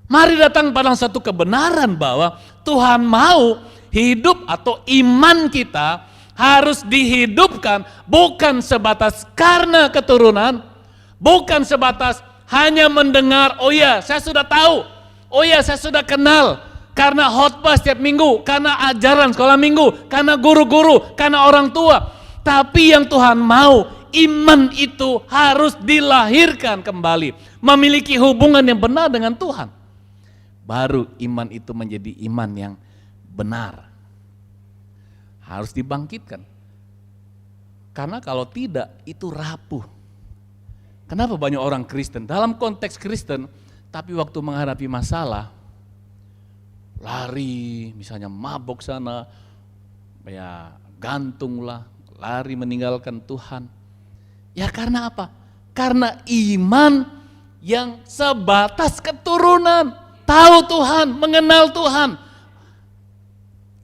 Mari datang pada satu kebenaran bahwa Tuhan mau hidup atau iman kita harus dihidupkan bukan sebatas karena keturunan, bukan sebatas hanya mendengar, oh ya saya sudah tahu, oh ya saya sudah kenal, karena khotbah setiap minggu, karena ajaran sekolah minggu, karena guru-guru, karena orang tua. Tapi yang Tuhan mau, iman itu harus dilahirkan kembali, memiliki hubungan yang benar dengan Tuhan. Baru iman itu menjadi iman yang benar. Harus dibangkitkan. Karena kalau tidak itu rapuh. Kenapa banyak orang Kristen dalam konteks Kristen tapi waktu menghadapi masalah lari, misalnya mabok sana, ya gantunglah, lari meninggalkan Tuhan. Ya karena apa? Karena iman yang sebatas keturunan, tahu Tuhan, mengenal Tuhan.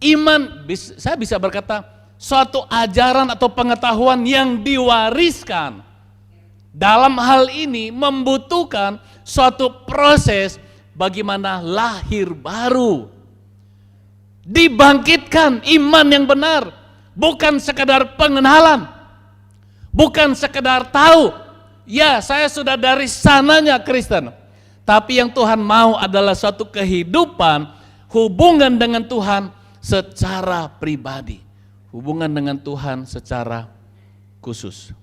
Iman, saya bisa berkata, suatu ajaran atau pengetahuan yang diwariskan. Dalam hal ini membutuhkan suatu proses bagaimana lahir baru. Dibangkitkan iman yang benar, bukan sekedar pengenalan, bukan sekedar tahu, ya saya sudah dari sananya Kristen. Tapi yang Tuhan mau adalah suatu kehidupan, hubungan dengan Tuhan secara pribadi, hubungan dengan Tuhan secara khusus.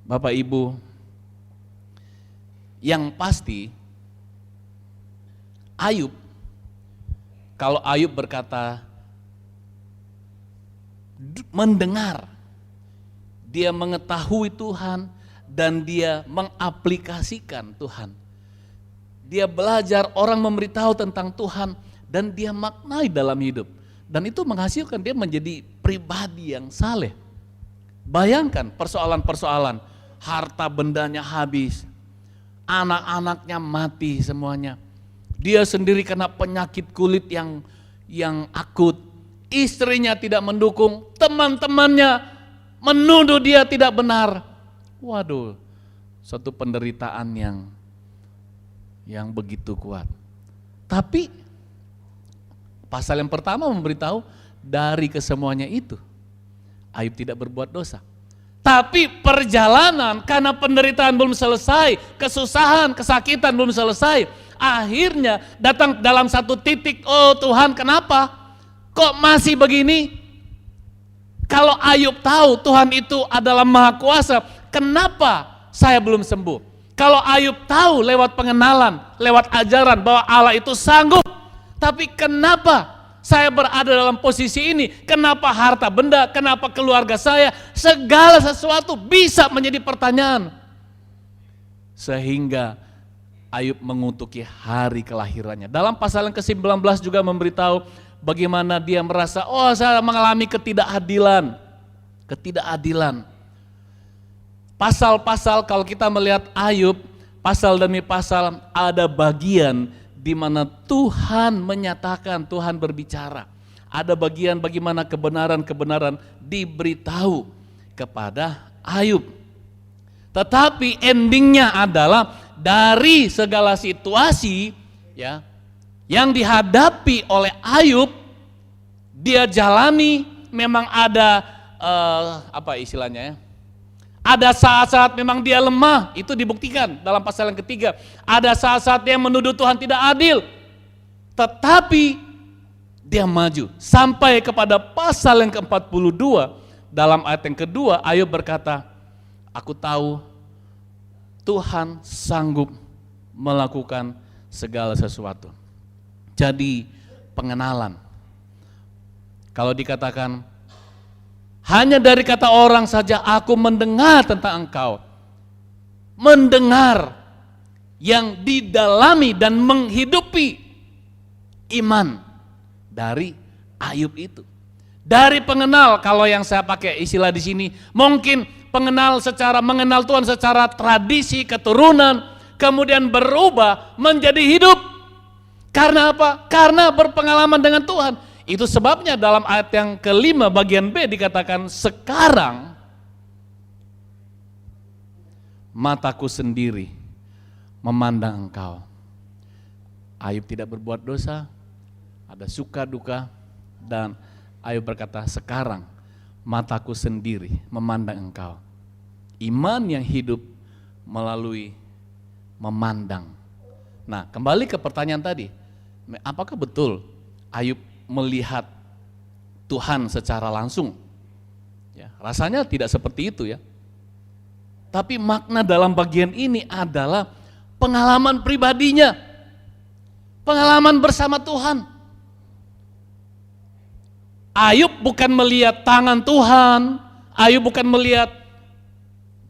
Bapak Ibu, yang pasti Ayub, kalau Ayub berkata mendengar, dia mengetahui Tuhan dan dia mengaplikasikan Tuhan. Dia belajar, orang memberitahu tentang Tuhan dan dia maknai dalam hidup. Dan itu menghasilkan dia menjadi pribadi yang saleh. Bayangkan persoalan-persoalan, harta bendanya habis, anak-anaknya mati semuanya. Dia sendiri kena penyakit kulit yang akut, istrinya tidak mendukung, teman-temannya menuduh dia tidak benar. Waduh, suatu penderitaan yang begitu kuat. Tapi pasal yang pertama memberitahu dari kesemuanya itu Ayub tidak berbuat dosa. Tapi perjalanan karena penderitaan belum selesai, kesusahan, kesakitan belum selesai. Akhirnya datang dalam satu titik, oh Tuhan kenapa? Kok masih begini? Kalau Ayub tahu Tuhan itu adalah Maha Kuasa, kenapa saya belum sembuh? Kalau Ayub tahu lewat pengenalan, lewat ajaran bahwa Allah itu sanggup, tapi kenapa saya berada dalam posisi ini? Kenapa harta benda, kenapa keluarga saya, segala sesuatu bisa menjadi pertanyaan. Sehingga Ayub mengutuki hari kelahirannya. Dalam pasal yang ke-19 juga memberitahu bagaimana dia merasa, oh saya mengalami ketidakadilan. Ketidakadilan. Pasal-pasal kalau kita melihat Ayub, pasal demi pasal ada bagian di mana Tuhan menyatakan, Tuhan berbicara. Ada bagian bagaimana kebenaran-kebenaran diberitahu kepada Ayub. Tetapi endingnya adalah dari segala situasi ya yang dihadapi oleh Ayub, dia jalani memang ada apa istilahnya ya? Ada saat-saat memang dia lemah, itu dibuktikan dalam pasal yang ketiga. Ada saat-saat dia menuduh Tuhan tidak adil, tetapi dia maju. Sampai kepada pasal yang ke-42, dalam ayat yang kedua, Ayub berkata, aku tahu Tuhan sanggup melakukan segala sesuatu. Jadi pengenalan. Kalau dikatakan, hanya dari kata orang saja aku mendengar tentang engkau. Mendengar yang didalami dan menghidupi iman dari Ayub itu. Dari pengenal, kalau yang saya pakai istilah di sini, mungkin mengenal Tuhan secara tradisi, keturunan, kemudian berubah menjadi hidup. Karena apa? Karena berpengalaman dengan Tuhan. Itu sebabnya dalam ayat yang kelima bagian B dikatakan, sekarang mataku sendiri memandang engkau. Ayub tidak berbuat dosa, ada suka duka, dan Ayub berkata, sekarang mataku sendiri memandang engkau. Iman yang hidup melalui memandang. Nah, kembali ke pertanyaan tadi, apakah betul Ayub melihat Tuhan secara langsung? Ya, rasanya tidak seperti itu ya. Tapi makna dalam bagian ini adalah pengalaman pribadinya, pengalaman bersama Tuhan. Ayub bukan melihat tangan Tuhan, Ayub bukan melihat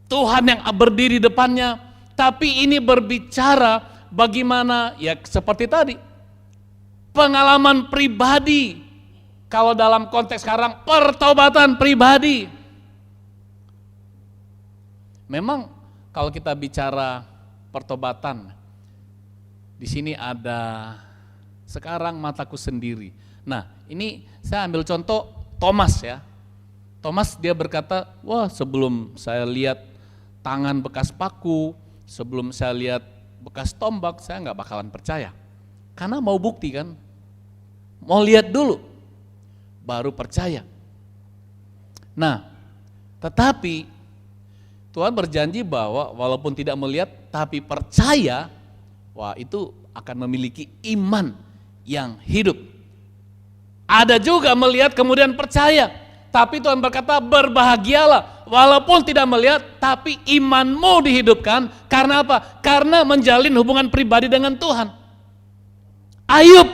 Tuhan yang berdiri depannya, tapi ini berbicara bagaimana, ya seperti tadi, pengalaman pribadi. Kalau dalam konteks sekarang, pertobatan pribadi. Memang kalau kita bicara pertobatan, di sini ada sekarang mataku sendiri. Nah, ini saya ambil contoh Thomas ya. Thomas dia berkata, wah sebelum saya lihat tangan bekas paku, sebelum saya lihat bekas tombak, saya nggak bakalan percaya. Karena mau bukti kan, mau lihat dulu, baru percaya. Nah, tetapi Tuhan berjanji bahwa walaupun tidak melihat, tapi percaya, wah itu akan memiliki iman yang hidup. Ada juga melihat kemudian percaya, tapi Tuhan berkata berbahagialah walaupun tidak melihat, tapi imanmu dihidupkan. Karena apa? Karena menjalin hubungan pribadi dengan Tuhan. Ayub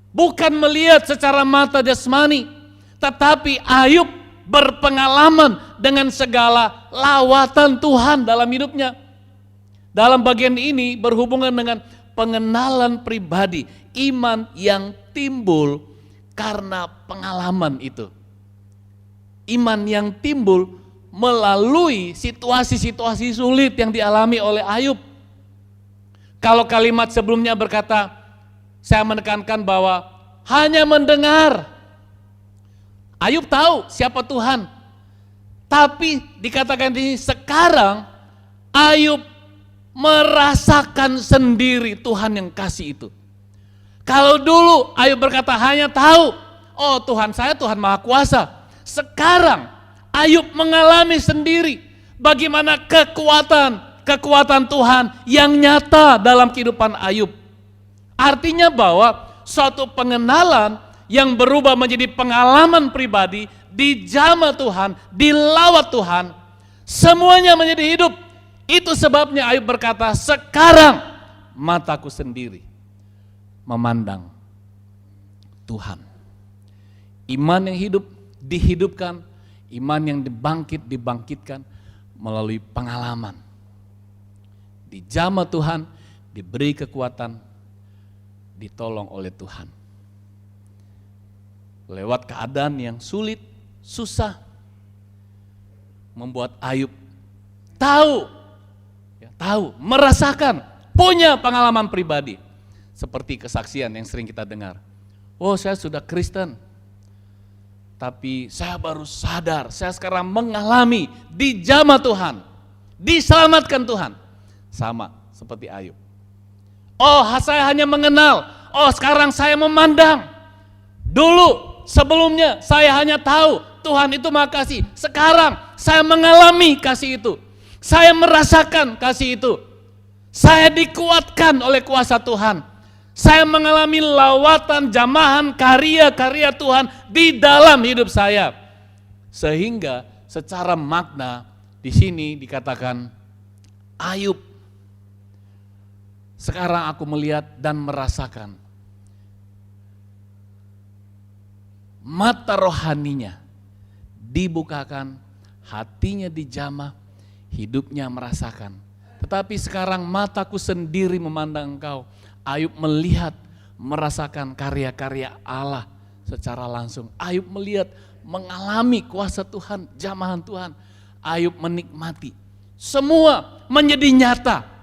bukan melihat secara mata jasmani, tetapi Ayub berpengalaman dengan segala lawatan Tuhan dalam hidupnya. Dalam bagian ini berhubungan dengan pengenalan pribadi, iman yang timbul karena pengalaman itu. Iman yang timbul melalui situasi-situasi sulit yang dialami oleh Ayub. Kalau kalimat sebelumnya berkata, saya menekankan bahwa hanya mendengar. Ayub tahu siapa Tuhan. Tapi dikatakan di sini sekarang Ayub merasakan sendiri Tuhan yang kasih itu. Kalau dulu Ayub berkata hanya tahu, oh Tuhan saya Tuhan Maha Kuasa. Sekarang Ayub mengalami sendiri bagaimana kekuatan Tuhan yang nyata dalam kehidupan Ayub. Artinya bahwa suatu pengenalan yang berubah menjadi pengalaman pribadi, dijamah Tuhan, dilawat Tuhan, semuanya menjadi hidup. Itu sebabnya Ayub berkata, sekarang mataku sendiri memandang Tuhan. Iman yang hidup dihidupkan, iman yang dibangkitkan melalui pengalaman. Dijamah Tuhan, diberi kekuatan, ditolong oleh Tuhan. Lewat keadaan yang sulit, susah, membuat Ayub tahu, merasakan, punya pengalaman pribadi. Seperti kesaksian yang sering kita dengar. Oh, saya sudah Kristen, tapi saya baru sadar, saya sekarang mengalami dijamah Tuhan, diselamatkan Tuhan. Sama seperti Ayub. Oh, saya hanya mengenal, oh sekarang saya memandang. Dulu, sebelumnya saya hanya tahu Tuhan itu Maha Kasih. Sekarang saya mengalami kasih itu. Saya merasakan kasih itu. Saya dikuatkan oleh kuasa Tuhan. Saya mengalami lawatan, jamahan, karya-karya Tuhan di dalam hidup saya. Sehingga secara makna di sini dikatakan Ayub. Sekarang aku melihat dan merasakan. Mata rohaninya dibukakan, hatinya dijamah, hidupnya merasakan. Tetapi sekarang mataku sendiri memandang engkau. Ayub melihat, merasakan karya-karya Allah secara langsung. Ayub melihat, mengalami kuasa Tuhan, jamahan Tuhan. Ayub menikmati. Semua menjadi nyata.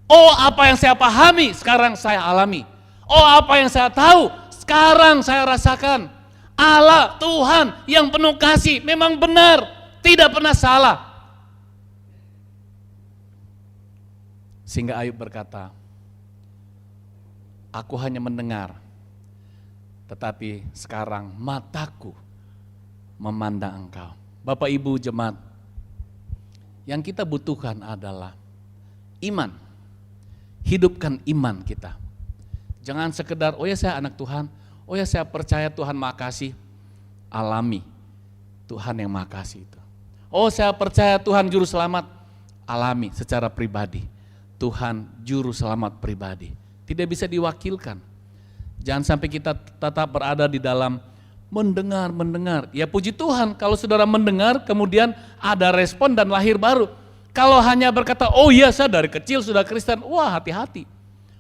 Oh, apa yang saya pahami, sekarang saya alami. Oh, apa yang saya tahu, sekarang saya rasakan. Allah, Tuhan yang penuh kasih, memang benar, tidak pernah salah. Sehingga Ayub berkata, aku hanya mendengar, tetapi sekarang mataku memandang engkau. Bapak Ibu jemaat, yang kita butuhkan adalah iman. Hidupkan iman kita. Jangan sekedar, oh ya saya anak Tuhan, oh ya saya percaya Tuhan Maha Kasih. Alami Tuhan yang Maha Kasih itu. Oh saya percaya Tuhan Juru Selamat. Alami secara pribadi. Tuhan Juru Selamat pribadi. Tidak bisa diwakilkan. Jangan sampai kita tetap berada di dalam mendengar. Ya puji Tuhan kalau saudara mendengar kemudian ada respon dan lahir baru. Kalau hanya berkata, oh iya saya dari kecil sudah Kristen, wah hati-hati.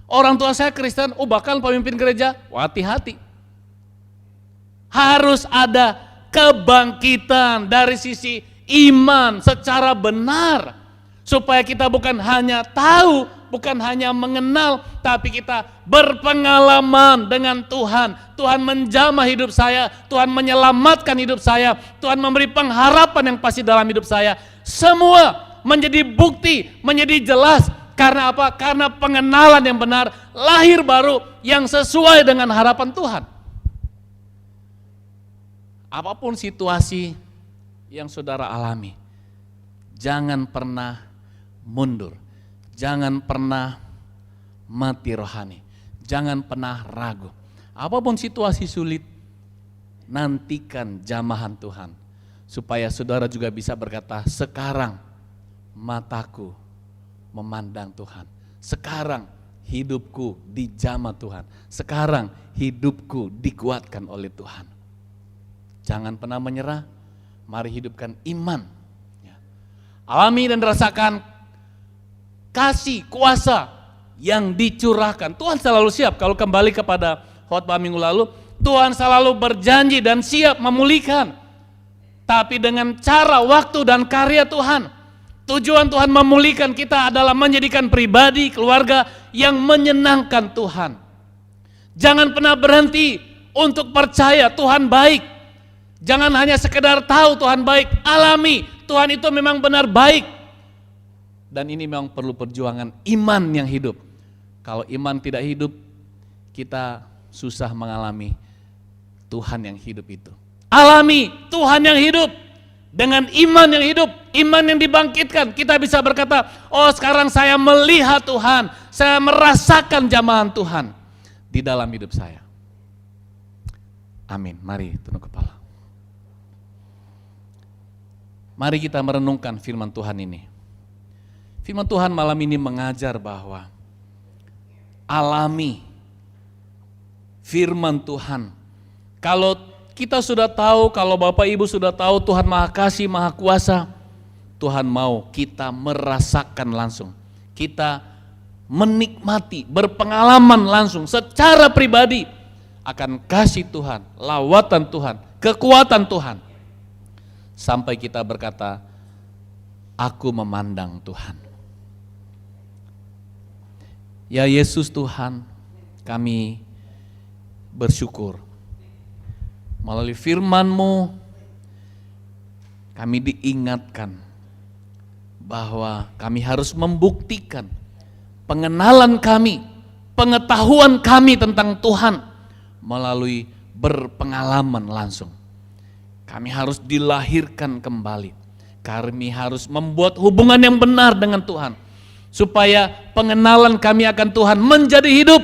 Orang tua saya Kristen, oh bakal pemimpin gereja, wah hati-hati. Harus ada kebangkitan dari sisi iman secara benar. Supaya kita bukan hanya tahu, bukan hanya mengenal, tapi kita berpengalaman dengan Tuhan. Tuhan menjamah hidup saya, Tuhan menyelamatkan hidup saya, Tuhan memberi pengharapan yang pasti dalam hidup saya. Semua menjadi bukti, menjadi jelas. Karena apa? Karena pengenalan yang benar, lahir baru yang sesuai dengan harapan Tuhan. Apapun situasi yang saudara alami, jangan pernah mundur, jangan pernah mati rohani, jangan pernah ragu. Apapun situasi sulit, nantikan jamahan Tuhan. Supaya saudara juga bisa berkata, sekarang mataku memandang Tuhan. Sekarang hidupku dijamah Tuhan. Sekarang hidupku dikuatkan oleh Tuhan. Jangan pernah menyerah, mari hidupkan iman. Alami dan rasakan kasih, kuasa yang dicurahkan. Tuhan selalu siap, kalau kembali kepada khotbah minggu lalu, Tuhan selalu berjanji dan siap memulihkan. Tapi dengan cara, waktu dan karya Tuhan. Tujuan Tuhan memulihkan kita adalah menjadikan pribadi, keluarga yang menyenangkan Tuhan. Jangan pernah berhenti untuk percaya Tuhan baik. Jangan hanya sekedar tahu Tuhan baik, alami Tuhan itu memang benar baik. Dan ini memang perlu perjuangan iman yang hidup. Kalau iman tidak hidup, kita susah mengalami Tuhan yang hidup itu. Alami Tuhan yang hidup. Dengan iman yang hidup, iman yang dibangkitkan, kita bisa berkata, oh sekarang saya melihat Tuhan, saya merasakan jamahan Tuhan di dalam hidup saya. Amin. Mari tunduk kepala. Mari kita merenungkan firman Tuhan ini. Firman Tuhan malam ini mengajar bahwa alami firman Tuhan. Kalau kita sudah tahu, kalau Bapak Ibu sudah tahu Tuhan Maha Kasih, Maha Kuasa, Tuhan mau kita merasakan langsung. Kita menikmati, berpengalaman langsung secara pribadi akan kasih Tuhan, lawatan Tuhan, kekuatan Tuhan. Sampai kita berkata, aku memandang Tuhan. Ya Yesus Tuhan, kami bersyukur. Melalui firman-Mu, kami diingatkan bahwa kami harus membuktikan pengenalan kami, pengetahuan kami tentang Tuhan melalui berpengalaman langsung. Kami harus dilahirkan kembali. Kami harus membuat hubungan yang benar dengan Tuhan. Supaya pengenalan kami akan Tuhan menjadi hidup.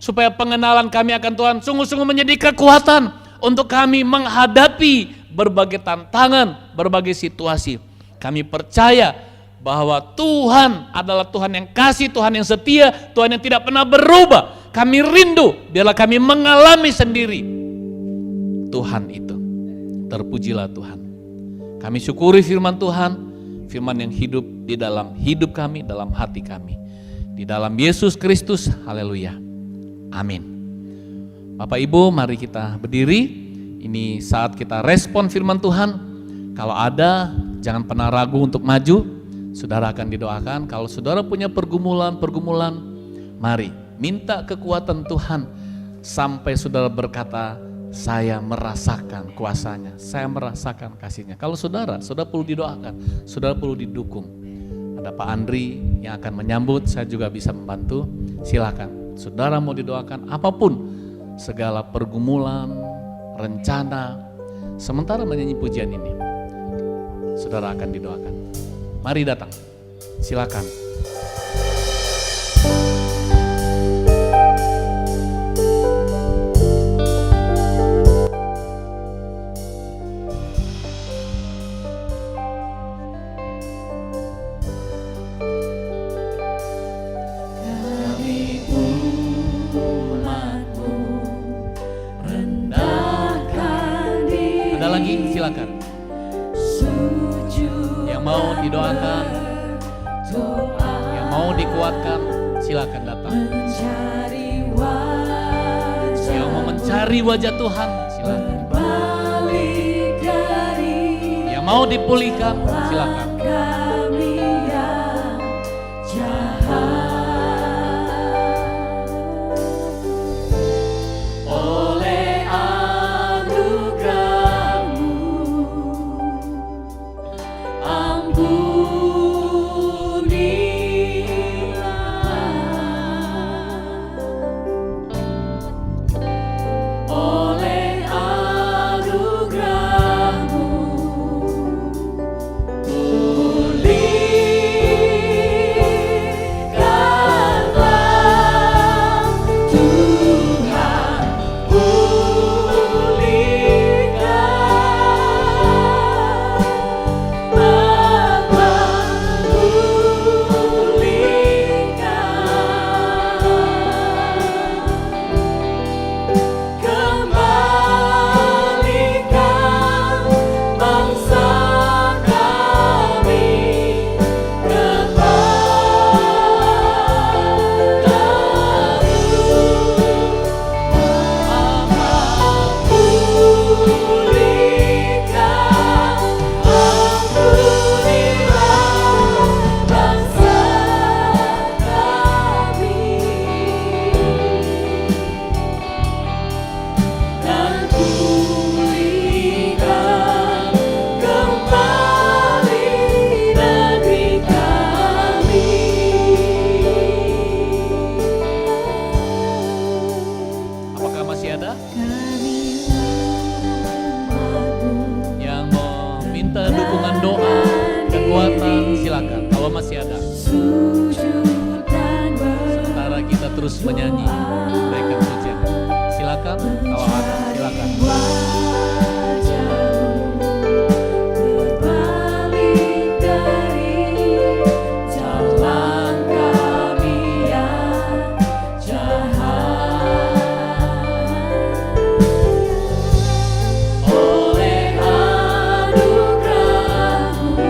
Supaya pengenalan kami akan Tuhan sungguh-sungguh menjadi kekuatan untuk kami menghadapi berbagai tantangan, berbagai situasi. Kami percaya bahwa Tuhan adalah Tuhan yang kasih, Tuhan yang setia, Tuhan yang tidak pernah berubah. Kami rindu, biarlah kami mengalami sendiri Tuhan itu. Terpujilah Tuhan. Kami syukuri firman Tuhan, firman yang hidup di dalam hidup kami, dalam hati kami. Di dalam Yesus Kristus, haleluya. Amin. Bapak Ibu, mari kita berdiri. Ini saat kita respon firman Tuhan. Kalau ada, jangan pernah ragu untuk maju. Saudara akan didoakan. Kalau saudara punya pergumulan, mari minta kekuatan Tuhan sampai saudara berkata, saya merasakan kuasanya, saya merasakan kasihnya. Kalau saudara perlu didoakan, saudara perlu didukung. Ada Pak Andri yang akan menyambut, saya juga bisa membantu. Silakan, saudara mau didoakan apapun, segala pergumulan, rencana, sementara menyanyi pujian ini, saudara akan didoakan. Mari datang, silakan. Ada lagi, silakan. Yang mau didoakan, yang mau dikuatkan, silakan datang. Yang mau mencari wajah Tuhan, silakan. Yang mau dipulihkan, silakan. Oleh menyanyi menaikkan pujian. Silakan kalau ada, silakan. Berbalik dari jalan kami yang jahat, oleh anugerah-Mu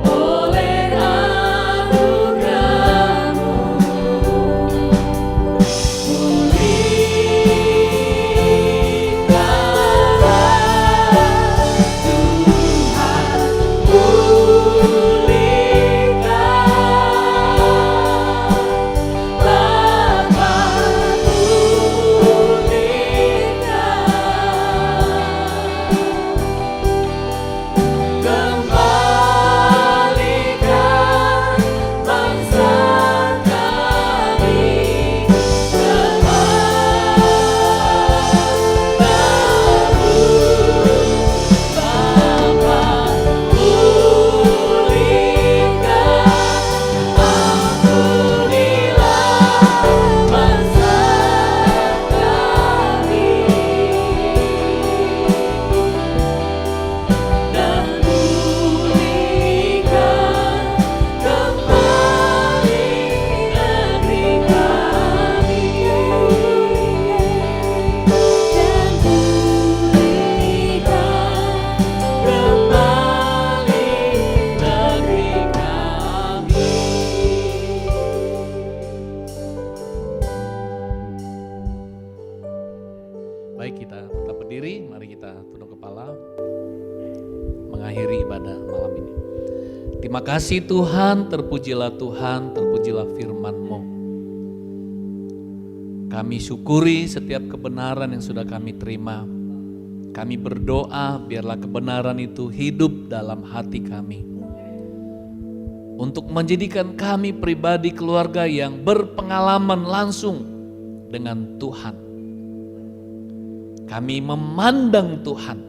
oleh anugerah-Mu kembalikan bangsa kami Bapa, pulihkan, ampunilah bangsa kami dan pulihkan kembali negeri kami dan pulihkan kembali negeri kami. Baik, kita tetap berdiri, mari kita tunduk kepala mengakhiri ibadah malam ini. Terima kasih Tuhan, terpujilah Tuhan, terpujilah firman-Mu. Kami syukuri setiap kebenaran yang sudah kami terima. Kami berdoa biarlah kebenaran itu hidup dalam hati kami. Untuk menjadikan kami pribadi keluarga yang berpengalaman langsung dengan Tuhan. Kami memandang Tuhan,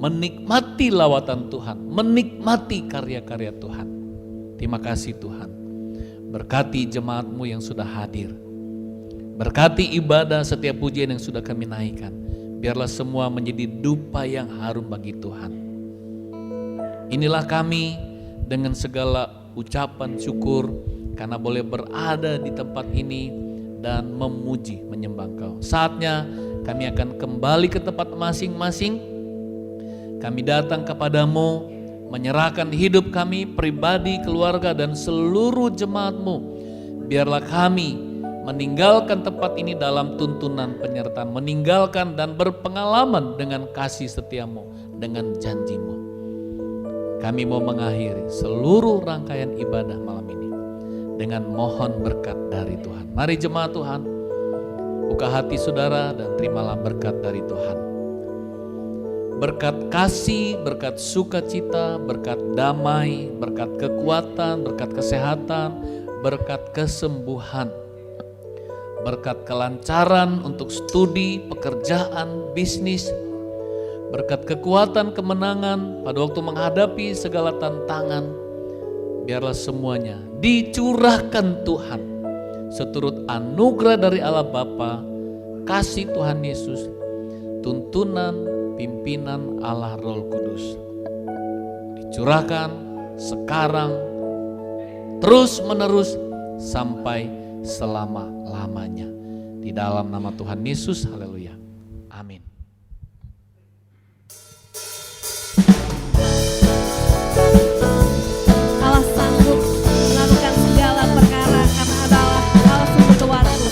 menikmati lawatan Tuhan, menikmati karya-karya Tuhan. Terima kasih Tuhan. Berkati jemaat-Mu yang sudah hadir. Berkati ibadah setiap pujian yang sudah kami naikkan. Biarlah semua menjadi dupa yang harum bagi Tuhan. Inilah kami dengan segala ucapan syukur karena boleh berada di tempat ini dan memuji menyembah Engkau. Saatnya kami akan kembali ke tempat masing-masing. Kami datang kepadamu, menyerahkan hidup kami, pribadi, keluarga, dan seluruh jemaat-Mu. Biarlah kami meninggalkan tempat ini dalam tuntunan penyertaan, meninggalkan dan berpengalaman dengan kasih setia-Mu, dengan janji-Mu. Kami mau mengakhiri seluruh rangkaian ibadah malam ini dengan mohon berkat dari Tuhan. Mari jemaat Tuhan, buka hati saudara dan terimalah berkat dari Tuhan. Berkat kasih, berkat sukacita, berkat damai, berkat kekuatan, berkat kesehatan, berkat kesembuhan, berkat kelancaran untuk studi, pekerjaan, bisnis, berkat kekuatan, kemenangan pada waktu menghadapi segala tantangan. Biarlah semuanya dicurahkan Tuhan seturut anugerah dari Allah Bapa, kasih Tuhan Yesus, tuntunan pimpinan Allah Roh Kudus. Dicurahkan sekarang, terus menerus sampai selama-lamanya. Di dalam nama Tuhan Yesus, haleluya. Amin. Allah sanggup melakukan segala perkara karena adalah Allah sumber kuatku.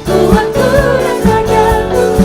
Kuatku dan ragaku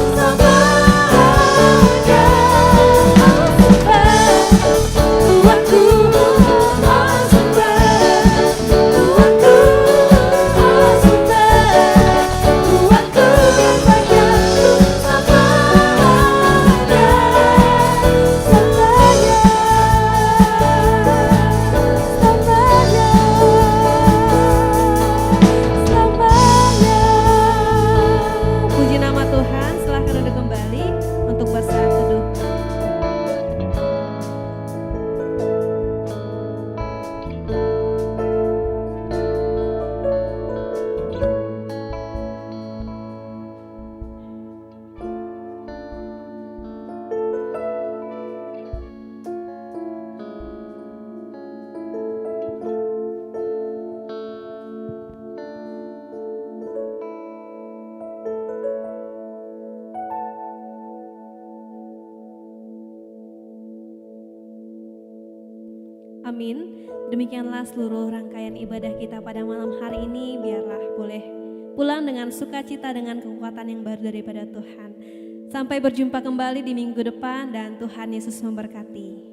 Amin. Demikianlah seluruh rangkaian ibadah kita pada malam hari ini. Biarlah boleh pulang dengan sukacita, dengan kekuatan yang baru daripada Tuhan. Sampai berjumpa kembali di minggu depan dan Tuhan Yesus memberkati.